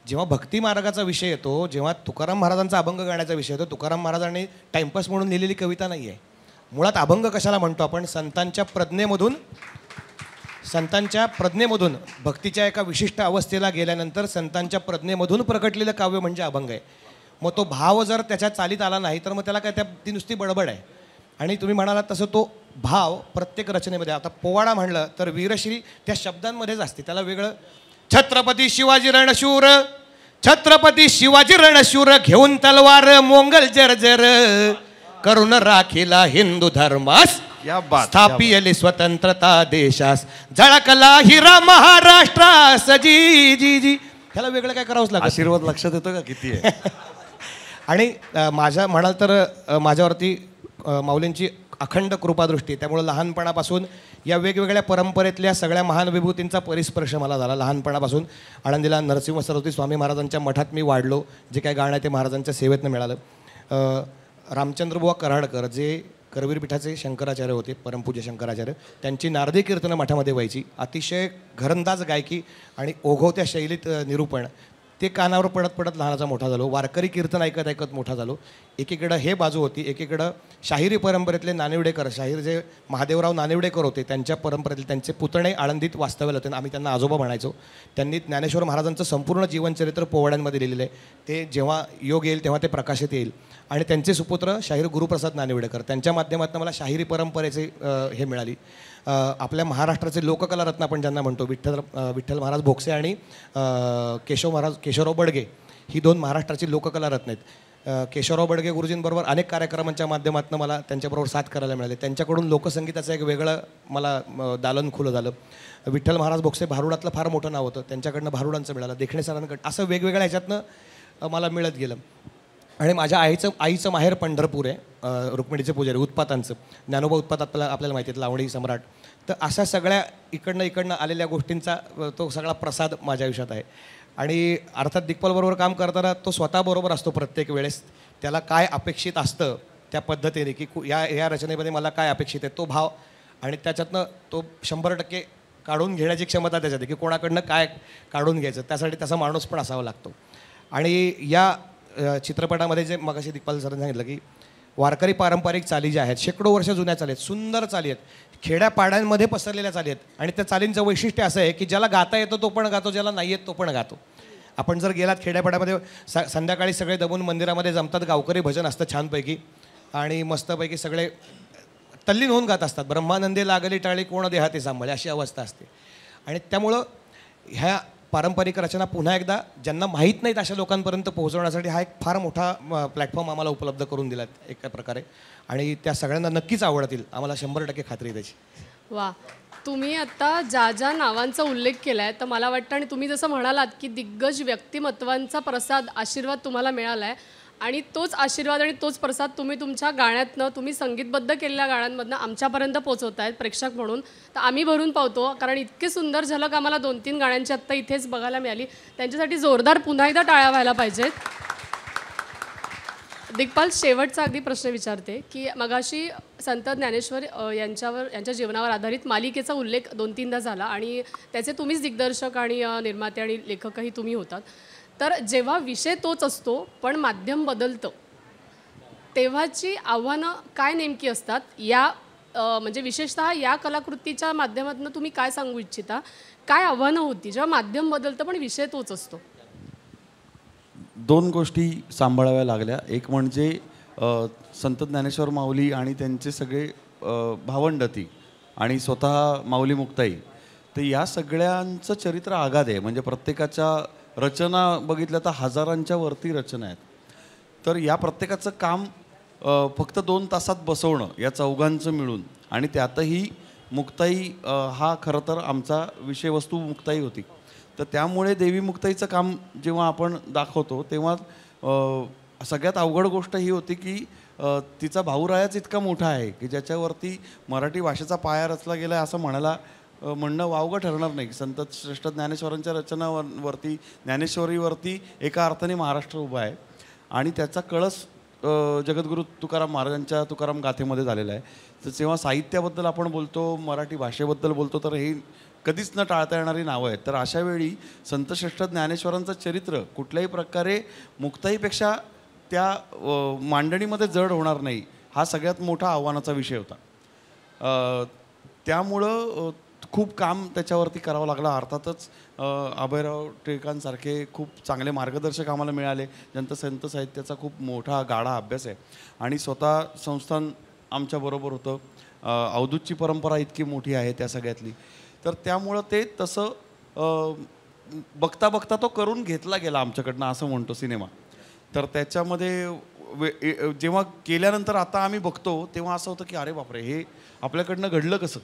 जेव्हा भक्ती मार्गाचा विषय येतो, जेव्हा तुकाराम महाराजांचा अभंग गाण्याचा विषय येतो, तुकाराम महाराजांनी टाइमपास म्हणून लिहिलेली कविता नाही आहे. मुळात अभंग कशाला म्हणतो आपण? संतांच्या प्रज्ञेमधून भक्तीच्या एका विशिष्ट अवस्थेला गेल्यानंतर संतांच्या प्रज्ञेमधून प्रकटलेलं काव्य म्हणजे अभंग आहे. मग तो भाव जर त्याच्या चालीत आला नाही तर मग त्याला काय ती नुसती बडबड आहे. आणि तुम्ही म्हणालात तसं तो भाव प्रत्येक रचनेमध्ये, आता पोवाडा म्हणलं तर वीरश्री त्या शब्दांमध्येच असते, त्याला वेगळं. छत्रपती शिवाजी रणशूर, छत्रपती शिवाजी रणशूर, घेऊन तलवार मोंगल जर्जर, करून राखीला हिंदू धर्मास, स्थापियली स्वतंत्रता देशास, झळकला हिरा महाराष्ट्रास, जी जी जी. ह्याला वेगळं काय करावंच लागतं. आशीर्वाद लक्षात येतो का किती आहे? आणि माझ्या म्हणाल तर माझ्यावरती माऊलींची अखंड कृपादृष्टी, त्यामुळं लहानपणापासून या वेगवेगळ्या परंपरेतल्या सगळ्या महान विभूतींचा परिस्पर्श मला झाला. लहानपणापासून आळंदीला नरसिंह सरस्वती स्वामी महाराजांच्या मठात मी वाढलो. जे काय गाणं आहे ते महाराजांच्या सेवेतनं मिळालं. रामचंद्रबुवा कराडकर जे करवीर पीठाचे शंकराचार्य होते, परमपूज्य शंकराचार्य, त्यांची नारदी कीर्तनं मठामध्ये व्हायची. अतिशय घरंदाज गायकी आणि ओघवत्या शैलीत निरूपण, ते कानावर पडत पडत लहानाचा मोठा झालो. वारकरी कीर्तन ऐकत ऐकत मोठा झालो. एकीकडं हे बाजू होती, एकीकडं शाहिरी परंपरेतले नानिवडेकर, शाहीर जे महादेवराव नानिवडेकर होते त्यांच्या परंपरेतले त्यांचे पुतणे आळंदीत वास्तव्याला होते. आम्ही त्यांना आजोबा म्हणायचो. त्यांनी ज्ञानेश्वर महाराजांचं संपूर्ण जीवनचरित्र पोवाड्यांमध्ये लिहिलेलं आहे. ते जेव्हा योग येईल तेव्हा ते प्रकाशित येईल. आणि त्यांचे सुपुत्र शाहीर गुरुप्रसाद नानिवडेकर, त्यांच्या माध्यमातून मला शाहिरी परंपरेचे हे मिळाली. आपल्या महाराष्ट्राचे लोककला रत्न आपण ज्यांना म्हणतो, विठ्ठल महाराज भोकसे आणि केशवराव बडगे, ही 2 महाराष्ट्राची लोककला रत्न आहेत. केशवराव बडगे गुरुजींबरोबर अनेक कार्यक्रमांच्या माध्यमातून मला त्यांच्याबरोबर साथ करायला मिळाले. त्यांच्याकडून लोकसंगीताचं एक वेगळं मला दालन खुलं झालं. विठ्ठल महाराज भोकसे भारुडातलं फार मोठं नाव होतं, त्यांच्याकडनं भारुडांचं मिळालं, देखणे सरांकडं, असं वेगवेगळ्या ह्याच्यातनं मला मिळत गेलं. आणि माझ्या आईचं माहेर पंढरपूर आहे, रुक्मिणीचे पुजारी, उत्पातांचं, ज्ञानोबा उत्पात आपल्याला माहिती आहेत, लावणी सम्राट. तर अशा सगळ्या इकडनं आलेल्या गोष्टींचा तो सगळा प्रसाद माझ्या आयुष्यात आहे. आणि अर्थात दिग्पालबरोबर काम करताना तो स्वतःबरोबर असतो प्रत्येक वेळेस. त्याला काय अपेक्षित असतं त्या पद्धतीने, की या रचनेमध्ये मला काय अपेक्षित आहे तो भाव, आणि त्याच्यातनं तो 100% काढून घेण्याची क्षमता त्याच्यात आहे, की कोणाकडनं काय काढून घ्यायचं, त्यासाठी तसा माणूस पण असावा लागतो. आणि या चित्रपटामध्ये जे मगाशी दिग्पाल सरांनी सांगितलं की वारकरी पारंपरिक चाली ज्या आहेत, शेकडो वर्ष जुन्या चाली आहेत, सुंदर चाली आहेत, खेड्यापाड्यांमध्ये पसरलेल्या चाली आहेत. आणि त्या चालींचं वैशिष्ट्य असं आहे की ज्याला गाता येतो तो पण गातो, ज्याला नाही येत तो पण गातो. आपण जर गेलात खेड्यापाड्यामध्ये, संध्याकाळी सगळे दमून मंदिरामध्ये जमतात, गावकरी भजन असतं छानपैकी, आणि मस्तपैकी सगळे तल्लीन होऊन गात असतात. ब्रह्मानंदे लागली टाळी कोण देहाते सांभाळे, अशी अवस्था असते. आणि त्यामुळं ह्या पारंपरिक रचना पुन्हा एकदा ज्यांना माहीत नाहीत अशा लोकांपर्यंत पोहोचवण्यासाठी हा एक फार मोठा प्लॅटफॉर्म आम्हाला उपलब्ध करून दिलात एका प्रकारे, आणि त्या सगळ्यांना नक्कीच आवडतील, आम्हाला 100% खात्री आहे त्याची. वा, तुम्ही आता ज्या ज्या नावांचा उल्लेख केला आहे तर मला वाटतं, आणि तुम्ही जसं म्हणालात की दिग्गज व्यक्तिमत्वांचा प्रसाद आशीर्वाद तुम्हाला मिळाला आहे, आणि तोच आशीर्वाद आणि तोच प्रसाद तुम्ही तुमच्या गाण्यातनं, तुम्ही संगीतबद्ध केलेल्या गाण्यांमधनं आमच्यापर्यंत पोहोचवत आहेत प्रेक्षक म्हणून. तर आम्ही भरून पावतो, कारण इतकी सुंदर झलक आम्हाला 2-3 गाण्यांची आत्ता इथेच बघायला मिळाली. त्यांच्यासाठी जोरदार पुन्हा एकदा टाळ्या व्हायला पाहिजेत. दिग्पाल, शेवटचा अगदी प्रश्न विचारते की मगाशी संत ज्ञानेश्वर यांच्या जीवनावर आधारित मालिकेचा उल्लेख 2-3दा झाला, आणि त्याचे तुम्हीच दिग्दर्शक आणि निर्माते आणि लेखकही तुम्ही होतात. तर जेव्हा विषय तोच असतो पण माध्यम बदलतं, तेव्हाची आव्हानं काय नेमकी असतात? या म्हणजे विशेषतः या कलाकृतीच्या माध्यमातून तुम्ही काय सांगू इच्छिता? काय आव्हानं होती जेव्हा माध्यम बदलतं पण विषय तोच असतो? 2 गोष्टी सांभाळाव्या लागल्या. एक म्हणजे संत ज्ञानेश्वर माऊली आणि त्यांचे सगळे भावंडती आणि स्वतः माऊली मुक्ताई, तर या सगळ्यांचं चरित्र आगाध आहे. म्हणजे प्रत्येकाच्या रचना बघितल्या तर हजारांच्या वरती रचना आहेत. तर या प्रत्येकाचं काम फक्त 2 तासात बसवणं या चौघांचं मिळून, आणि त्यातही मुक्ताई हा खरं तर आमचा विषयवस्तू मुक्ताई होती. तर त्यामुळे देवी मुक्ताईचं काम जेव्हा आपण दाखवतो तेव्हा सगळ्यात अवघड गोष्ट ही होती की तिचा भाऊरायाच इतका मोठा आहे की ज्याच्यावरती मराठी भाषेचा पाया रचला गेला असं म्हणणं वावगं ठरणार नाही. संत श्रेष्ठ ज्ञानेश्वरांच्या रचनावरती, ज्ञानेश्वरीवरती एका अर्थाने महाराष्ट्र उभा आहे, आणि त्याचा कळस जगद्गुरू तुकाराम महाराजांच्या तुकाराम गाथेमध्ये झालेला आहे. तर जेव्हा साहित्याबद्दल आपण बोलतो, मराठी भाषेबद्दल बोलतो, तर हे कधीच न टाळता येणारी नावं आहेत. तर अशावेळी संत श्रेष्ठ ज्ञानेश्वरांचं चरित्र कुठल्याही प्रकारे मुक्ताईपेक्षा त्या मांडणीमध्ये जड होणार नाही, हा सगळ्यात मोठा आव्हानाचा विषय होता. त्यामुळं खूप काम त्याच्यावरती करावं लागलं. अर्थातच अभयराव टिळकांसारखे खूप चांगले मार्गदर्शक आम्हाला मिळाले, ज्यांचा संत साहित्याचा खूप मोठा गाढा अभ्यास आहे, आणि स्वतः संस्थान आमच्याबरोबर होतं. अवधूतची परंपरा इतकी मोठी आहे त्या सगळ्यातली. तर त्यामुळं ते तसं बघता बघता तो करून घेतला गेला आमच्याकडनं, असं म्हणतो सिनेमा. तर त्याच्यामध्ये जेव्हा केल्यानंतर आता आम्ही बघतो तेव्हा असं होतं की अरे बापरे, हे आपल्याकडनं घडलं कसं?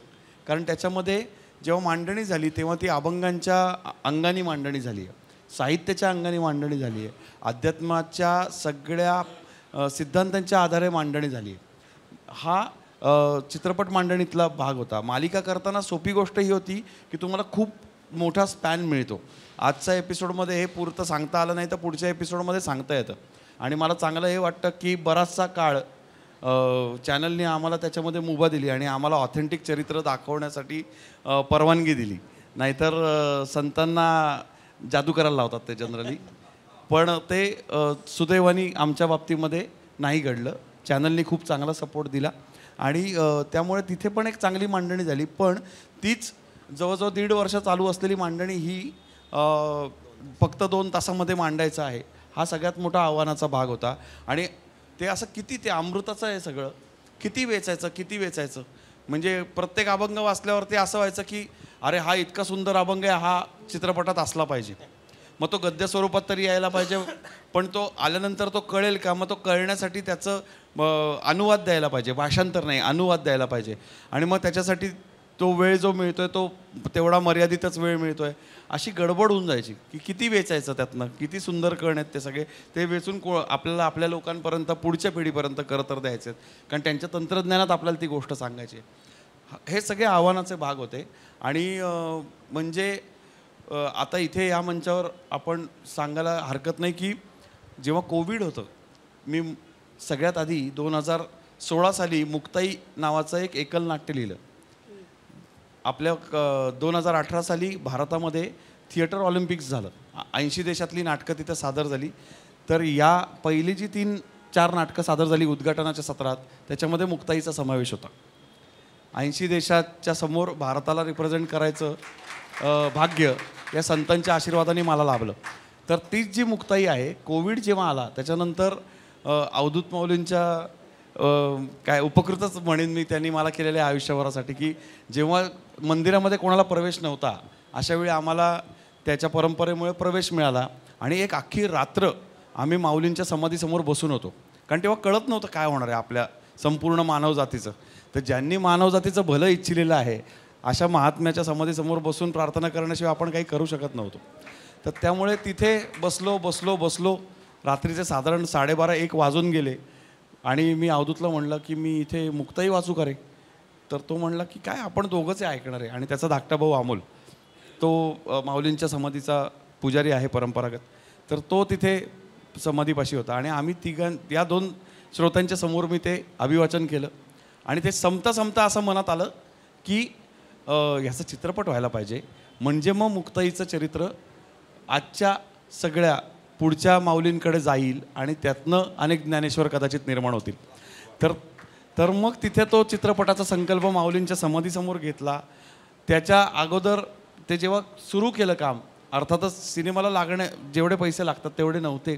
कारण त्याच्यामध्ये जेव्हा मांडणी झाली तेव्हा ती अभंगांच्या अंगाने मांडणी झाली आहे, साहित्याच्या अंगाने मांडणी झाली आहे, अध्यात्माच्या सगळ्या सिद्धांतांच्या आधारे मांडणी झाली आहे. हा चित्रपट मांडणीतला भाग होता. मालिका करताना सोपी गोष्ट ही होती की तुम्हाला खूप मोठा स्पॅन मिळतो. आजच्या एपिसोडमध्ये हे पुरतं सांगता आलं नाही तर पुढच्या एपिसोडमध्ये सांगता येतं, आणि मला चांगलं हे वाटतं की बराचसा काळ चॅनलने आम्हाला त्याच्यामध्ये मुभा दिली आणि आम्हाला ऑथेंटिक चरित्र दाखवण्यासाठी परवानगी दिली. नाहीतर संतांना जादू करायला लावतात ते जनरली, पण ते सुदैवाने आमच्या बाबतीमध्ये नाही घडलं. चॅनलने खूप चांगला सपोर्ट दिला, आणि त्यामुळे तिथे पण एक चांगली मांडणी झाली. पण तीच जवळजवळ 1.5 वर्ष चालू असलेली मांडणी ही फक्त 2 तासामध्ये मांडायचं आहे, हा सगळ्यात मोठा आव्हानाचा भाग होता. आणि ते असं किती, ते अमृताचं आहे सगळं, किती वेचायचं. म्हणजे प्रत्येक अभंग वाचल्यावरती असं व्हायचं की अरे हा इतका सुंदर अभंग आहे, हा चित्रपटात असला पाहिजे, मग तो गद्य स्वरूपात तरी यायला पाहिजे. पण तो आल्यानंतर तो कळेल का? मग तो कळण्यासाठी त्याचं अनुवाद द्यायला पाहिजे, भाषांतर नाही, अनुवाद द्यायला पाहिजे. आणि मग त्याच्यासाठी तो वेळ जो मिळतोय तो तेवढा मर्यादितच वेळ मिळतोय. अशी गडबड होऊन जायची की किती वेचायचं त्यातनं, किती सुंदर कण आहेत ते सगळे, ते वेचून आपल्याला आपल्या लोकांपर्यंत, पुढच्या पिढीपर्यंत तर द्यायचे आहेत, कारण त्यांच्या तंत्रज्ञानात आपल्याला ती गोष्ट सांगायची. हे सगळे आव्हानाचे भाग होते. आणि म्हणजे आता इथे या मंचावर आपण सांगायला हरकत नाही की जेव्हा कोविड होतं, मी सगळ्यात आधी 2016 साली मुक्ताई नावाचं एक एकल नाट्य लिहिलं. आपल्या 2018 साली भारतामध्ये थिएटर ऑलिम्पिक्स झालं, 80 देशातली नाटकं तिथं सादर झाली. तर या पहिली जी 3-4 नाटकं सादर झाली उद्घाटनाच्या सत्रात, त्याच्यामध्ये मुक्ताईचा समावेश होता. 80 देशाच्या समोर भारताला रिप्रेझेंट करायचं भाग्य या संतांच्या आशीर्वादाने मला लाभलं. तर तीच जी मुक्ताई आहे, कोविड जेव्हा आला त्याच्यानंतर अवधूत माऊलींच्या काय उपकृतच म्हणेन मी, त्यांनी मला केलेल्या आयुष्यभरासाठी, की जेव्हा मंदिरामध्ये कोणाला प्रवेश नव्हता अशावेळी आम्हाला त्याच्या परंपरेमुळे प्रवेश मिळाला आणि एक अख्खी रात्र आम्ही माऊलींच्या समाधीसमोर बसून होतो. कारण तेव्हा कळत नव्हतं काय होणार आहे आपल्या संपूर्ण मानवजातीचं. तर ज्यांनी मानवजातीचं भलं इच्छिलेलं आहे अशा महात्म्याच्या समाधीसमोर बसून प्रार्थना करण्याशिवाय आपण काही करू शकत नव्हतो. तर त्यामुळे तिथे बसलो रात्रीचे साधारण 12:30-1 वाजून गेले आणि मी अवधूतला म्हणलं की मी इथे मुक्ताई वाचू करे. तर तो म्हणला की काय आपण दोघंच ऐकणार आहे. आणि त्याचा धाकटा भाऊ अमोल तो माऊलींच्या समाधीचा पुजारी आहे परंपरागत. तर तो तिथे समाधीपाशी होता आणि आम्ही या 2 श्रोत्यांच्या समोर मी ते अभिवाचन केलं. आणि ते संपता असं मनात आलं की ह्याचा चित्रपट व्हायला पाहिजे. म्हणजे मग मुक्ताईचं चरित्र आजच्या सगळ्या पुढच्या माऊलींकडे जाईल आणि त्यातनं अनेक ज्ञानेश्वर कदाचित निर्माण होतील. तर मग तिथे तो चित्रपटाचा संकल्प माऊलींच्या समाधीसमोर घेतला. त्याच्या अगोदर ते जेव्हा सुरू केलं काम, अर्थातच सिनेमाला जेवढे पैसे लागतात तेवढे नव्हते.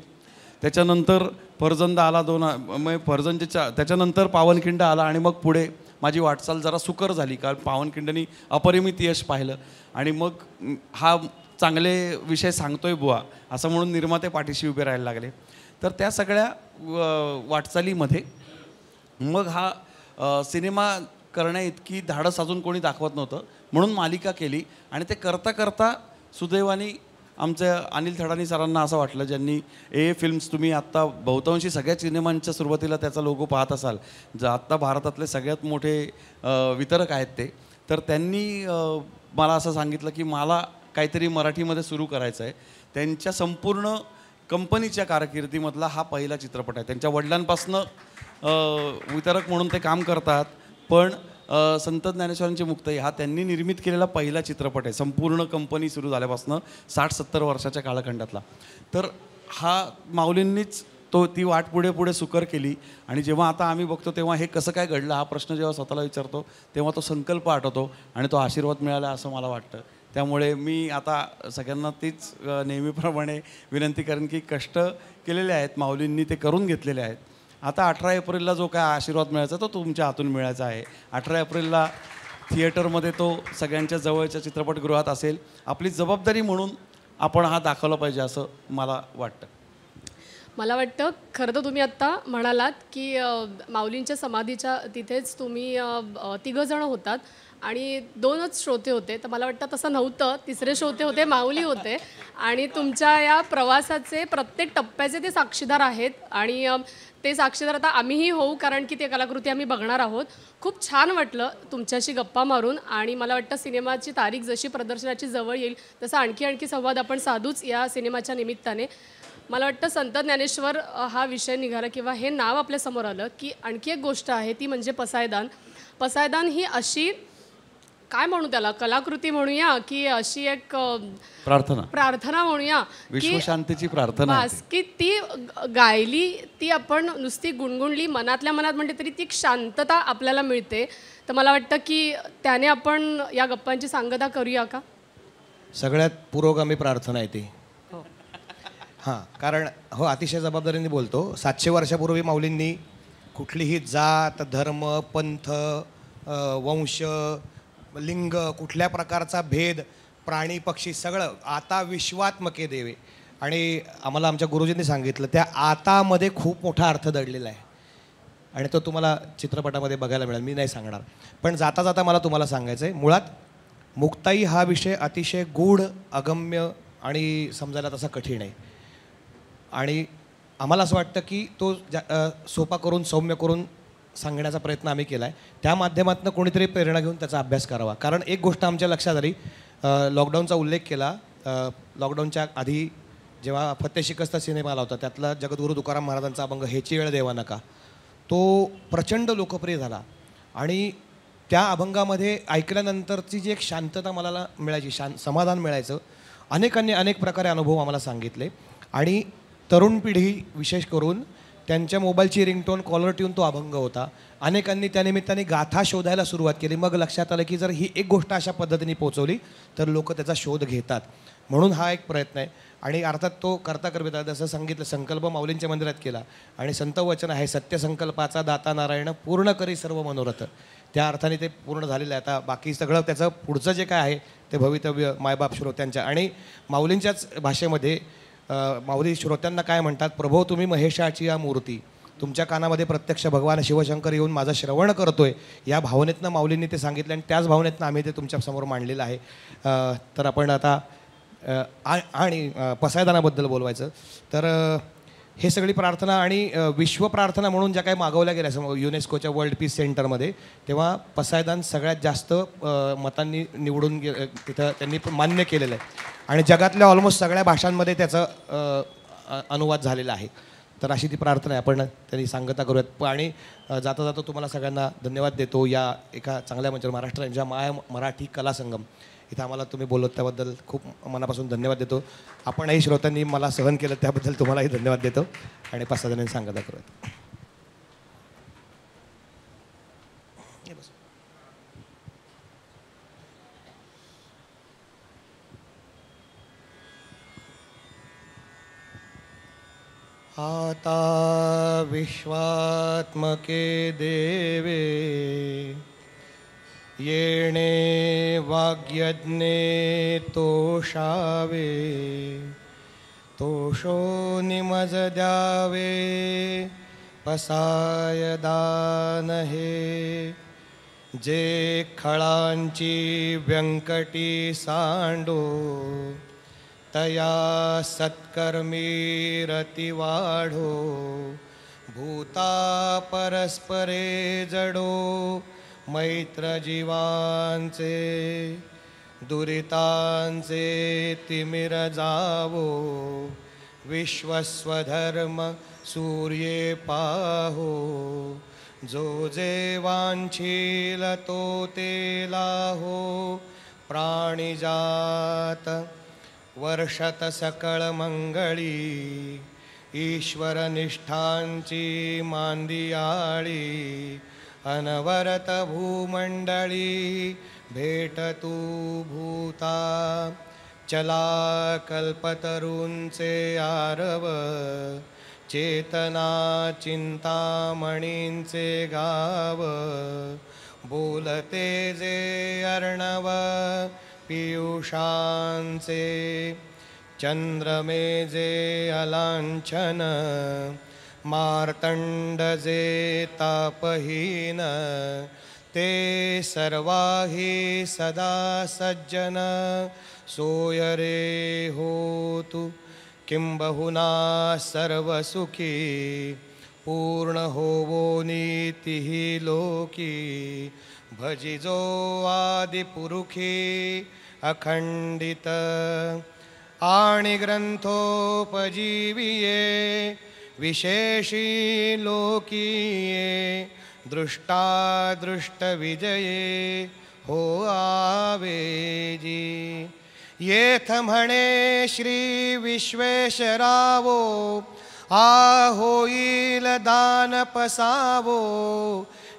त्याच्यानंतर फर्जंद आला मग फर्जंदच्या त्याच्यानंतर पावनखिंड आला आणि मग पुढे माझी वाटचाल जरा सुकर झाली. कारण पावनखिंडनी अपरिमित यश पाहिलं आणि मग हा चांगले विषय सांगतोय बुवा असं म्हणून निर्माते पाठीशी उभे राहायला लागले. तर त्या सगळ्या वाटचालीमध्ये मग हा सिनेमा करण्या इतकी धाडस अजून कोणी दाखवत नव्हतं म्हणून मालिका केली. आणि ते करता करता सुदैवाने आमच्या अनिल थडानी सरांना असं वाटलं, ज्यांनी फिल्म्स तुम्ही आत्ता बहुतांशी सगळ्या सिनेमांच्या सुरुवातीला त्याचा लोगो पाहत असाल, आत्ता भारतातले सगळ्यात मोठे वितरक आहेत ते. तर त्यांनी मला असं सांगितलं की मला काहीतरी मराठीमध्ये सुरू करायचं आहे. त्यांच्या संपूर्ण कंपनीच्या कारकिर्दीमधला हा पहिला चित्रपट आहे. त्यांच्या वडिलांपासनं वितरक म्हणून ते काम करतात, पण संत ज्ञानेश्वरांची मुक्ताई हा त्यांनी निर्मित केलेला पहिला चित्रपट आहे संपूर्ण कंपनी सुरू झाल्यापासून 60-70 वर्षाच्या कालखंडातला. तर हा माऊलींनीच ती वाट पुढे सुकर केली. आणि जेव्हा आता आम्ही बघतो तेव्हा हे कसं काय घडलं हा प्रश्न जेव्हा स्वतःला विचारतो तेव्हा तो संकल्प आठवतो आणि तो आशीर्वाद मिळाला असं मला वाटतं. त्यामुळे मी आता सगळ्यांना तीच नेहमीप्रमाणे विनंती करेन की कष्ट केलेले आहेत माऊलींनी, ते करून घेतलेले आहेत. आता 18 एप्रिलला जो काय आशीर्वाद मिळायचा तो तुमच्या हातून मिळायचा आहे. 18 एप्रिलला थिएटरमध्ये तो सगळ्यांच्या जवळच्या चित्रपटगृहात असेल. आपली जबाबदारी म्हणून आपण हा दाखवला पाहिजे असं मला वाटतं. मला वाटतं खरं तर तुम्ही आत्ता म्हणालात की माऊलींच्या समाधीच्या तिथेच तुम्ही 3 जण होतात आणि 2च श्रोते होते. तर मला वाटतं तसं नव्हतं, 3रे श्रोते होते, माऊली होते. आणि तुमच्या या प्रवासाचे प्रत्येक टप्प्याचे ते साक्षीदार आहेत. आणि ते साक्षीदार आता आम्हीही होऊ, कारण की ते कलाकृती आम्ही बघणार आहोत. खूप छान वाटलं तुमच्याशी गप्पा मारून. आणि मला वाटतं सिनेमाची तारीख जशी प्रदर्शनाची जवळ येईल तसं आणखी संवाद आपण साधूच या सिनेमाच्या निमित्ताने. मला वाटतं संत ज्ञानेश्वर हा विषय निघाला किंवा हे नाव आपल्यासमोर आलं की आणखी एक गोष्ट आहे ती म्हणजे पसायदान. पसायदान ही अशी काय म्हणू त्याला, कलाकृती म्हणूया की अशी एक प्रार्थना म्हणूया, विश्वशांतीची प्रार्थना की ती गायली, ती आपण नुसती गुणगुणली, मनातल्या मनात म्हणते तरी ती शांतता आपल्याला मिळते. तर मला वाटतं की त्याने आपण या गप्पांची सांगता करूया का. सगळ्यात पुरोगामी प्रार्थना आहे ती. हां, कारण हो अतिशय जबाबदारीने बोलतो. 700 वर्षापूर्वी माऊलींनी कुठलीही जात, धर्म, पंथ, वंश, लिंग, कुठल्या प्रकारचा भेद, प्राणी पक्षी सगळं आता विश्वात्मके देवे. आणि आम्हाला आमच्या गुरुजींनी सांगितलं त्या आतामध्ये खूप मोठा अर्थ दडलेला आहे आणि तो तुम्हाला चित्रपटामध्ये बघायला मिळेल. मी नाही सांगणार, पण जाता जाता मला तुम्हाला सांगायचं आहे, मुळात मुक्ताई हा विषय अतिशय गूढ, अगम्य आणि समजायला तसा कठीण आहे. आणि आम्हाला असं वाटतं की तो सोपा करून सौम्य करून सांगण्याचा प्रयत्न आम्ही केला आहे. त्या माध्यमातून कोणीतरी प्रेरणा घेऊन त्याचा अभ्यास करावा. कारण एक गोष्ट आमच्या लक्षात आली, लॉकडाऊनचा उल्लेख केला. लॉकडाऊनच्या आधी जेव्हा फत्ते शिकस्त सिनेमा आला होता त्यातला जगद्गुरू तुकाराम महाराजांचा अभंग हेची वेळ देवा नका, तो प्रचंड लोकप्रिय झाला. आणि त्या अभंगामध्ये ऐकल्यानंतरची जी एक शांतता मला मिळायची, समाधान मिळायचं, अनेकांनी अनेक प्रकारे अनुभव आम्हाला सांगितले. आणि तरुण पिढी विशेष करून त्यांच्या मोबाईलची रिंगटोन, कॉलर ट्यून तो अभंग होता. अनेकांनी त्यानिमित्ताने गाथा शोधायला सुरुवात केली. मग लक्षात आलं की जर ही एक गोष्ट अशा पद्धतीने पोचवली तर लोक त्याचा शोध घेतात. म्हणून हा एक प्रयत्न आहे. आणि अर्थात तो करता करता जसं सांगितलं, संकल्प माऊलींच्या मंदिरात केला आणि संत वचन आहे, सत्यसंकल्पाचा दाता नारायण पूर्ण करी सर्व मनोरथ. त्या अर्थाने ते पूर्ण झालेलं आहे. आता बाकी सगळं त्याचं पुढचं जे काय आहे ते भवितव्य मायबाप श्रोत्यांच्या आणि माऊलींच्याच भाषेमध्ये माऊली श्रोत्यांना काय म्हणतात, प्रभो तुम्ही महेशाची या मूर्ती, तुमच्या कानामध्ये प्रत्यक्ष भगवान शिवशंकर येऊन माझं श्रवण करतोय, या भावनेतनं माऊलींनी ते सांगितलं आणि त्याच भावनेतनं आम्ही ते तुमच्यासमोर मांडलेलं आहे. तर आपण आता आणि पसायदानाबद्दल बोलवायचं तर हे सगळी प्रार्थना आणि विश्व प्रार्थना म्हणून ज्या काही मागवल्या गेल्या युनेस्कोच्या वर्ल्ड पीस सेंटरमध्ये, तेव्हा पसायदान सगळ्यात जास्त मतांनी निवडून तिथं त्यांनी मान्य केलेलं आहे आणि जगातल्या ऑलमोस्ट सगळ्या भाषांमध्ये त्याचा अनुवाद झालेला आहे. तर अशी ती प्रार्थना आहे, आपण त्यांनी सांगता करूयात. आणि जाता जाता तुम्हाला सगळ्यांना धन्यवाद देतो. या एका चांगल्या म्हणजे महाराष्ट्राच्या माय मराठी कला संगम इथं आम्हाला तुम्ही बोलत त्याबद्दल खूप मनापासून धन्यवाद देतो. आपणही श्रोत्यांनी मला सहन केलं त्याबद्दल तुम्हालाही धन्यवाद देतो आणि पसायदानाने सांगता करूयात. आता विश्वात्मके देवे येणे वाग्यज्ञे तोषावे, तोषो निमज द्यावे पसायदान हे, जे खळांची व्यंकटी सांडो तया सत्कर्मी रती वाढो, भूता परस्परे जडो मैत्र जीवांचे, दुरितांचे तिमिर जावो, विश्वस्वधर्म सूर्ये पाहो, जो जे वांछील तो ते लाहो, प्राणिजात वर्षत सकळ मंगळी, ईश्वर निष्ठांची मांदियाळी, अनवरत भूमंडळी भेटतू भूता, चला कल्पतरूंचे आरव, चेतना चिंतामणींचे गाव, बोलते जे अर्णव पियुषांचे, चंद्रमे जे अलांछन, मार्तंड जे तापहीन, ते सर्वाही सदा सज्जन, सोय रे होतु किंबहुना सर्वसुखी, पूर्ण होवो नीतिही लोकी, भजिजो आदिपुरुषी अखंडित, आणि ग्रंथोपजीविये विशेषी लोकीये, दृष्टादृष्ट विजये हो आवेजी, येथ म्हणे श्री विश्वेश्वरावो, आ होईल दान पसावो,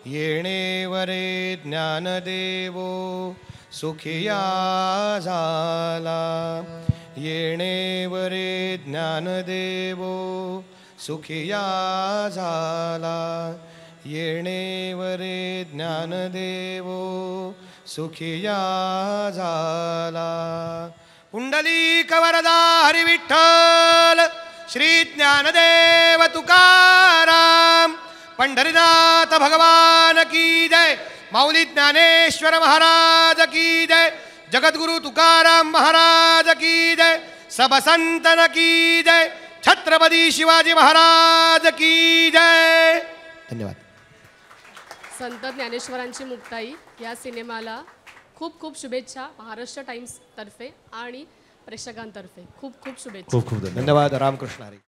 येणेवरे ज्ञानदेवो सुखिया झाला, येणेवरे ज्ञानदेवो सुखिया झाला, येणेवरे ज्ञानदेवो सुखिया झाला. पुंडलीक वरदा हरी विठ्ठल, श्री ज्ञानदेव तुकाराम, पंढरीनाथ भगवान की जय, माऊली ज्ञानेश्वर महाराज की जय, जगद्गुरु तुकाराम महाराज की जय, सब संतन की जय, छत्रपती शिवाजी महाराज की जय. धन्यवाद. संत ज्ञानेश्वरांची मुक्ताई या सिनेमाला खूप खूप शुभेच्छा महाराष्ट्र टाइम्स तर्फे आणि प्रेक्षकांतर्फे खूप खूप शुभेच्छा. खूप खूप धन्यवाद. रामकृष्ण हरी.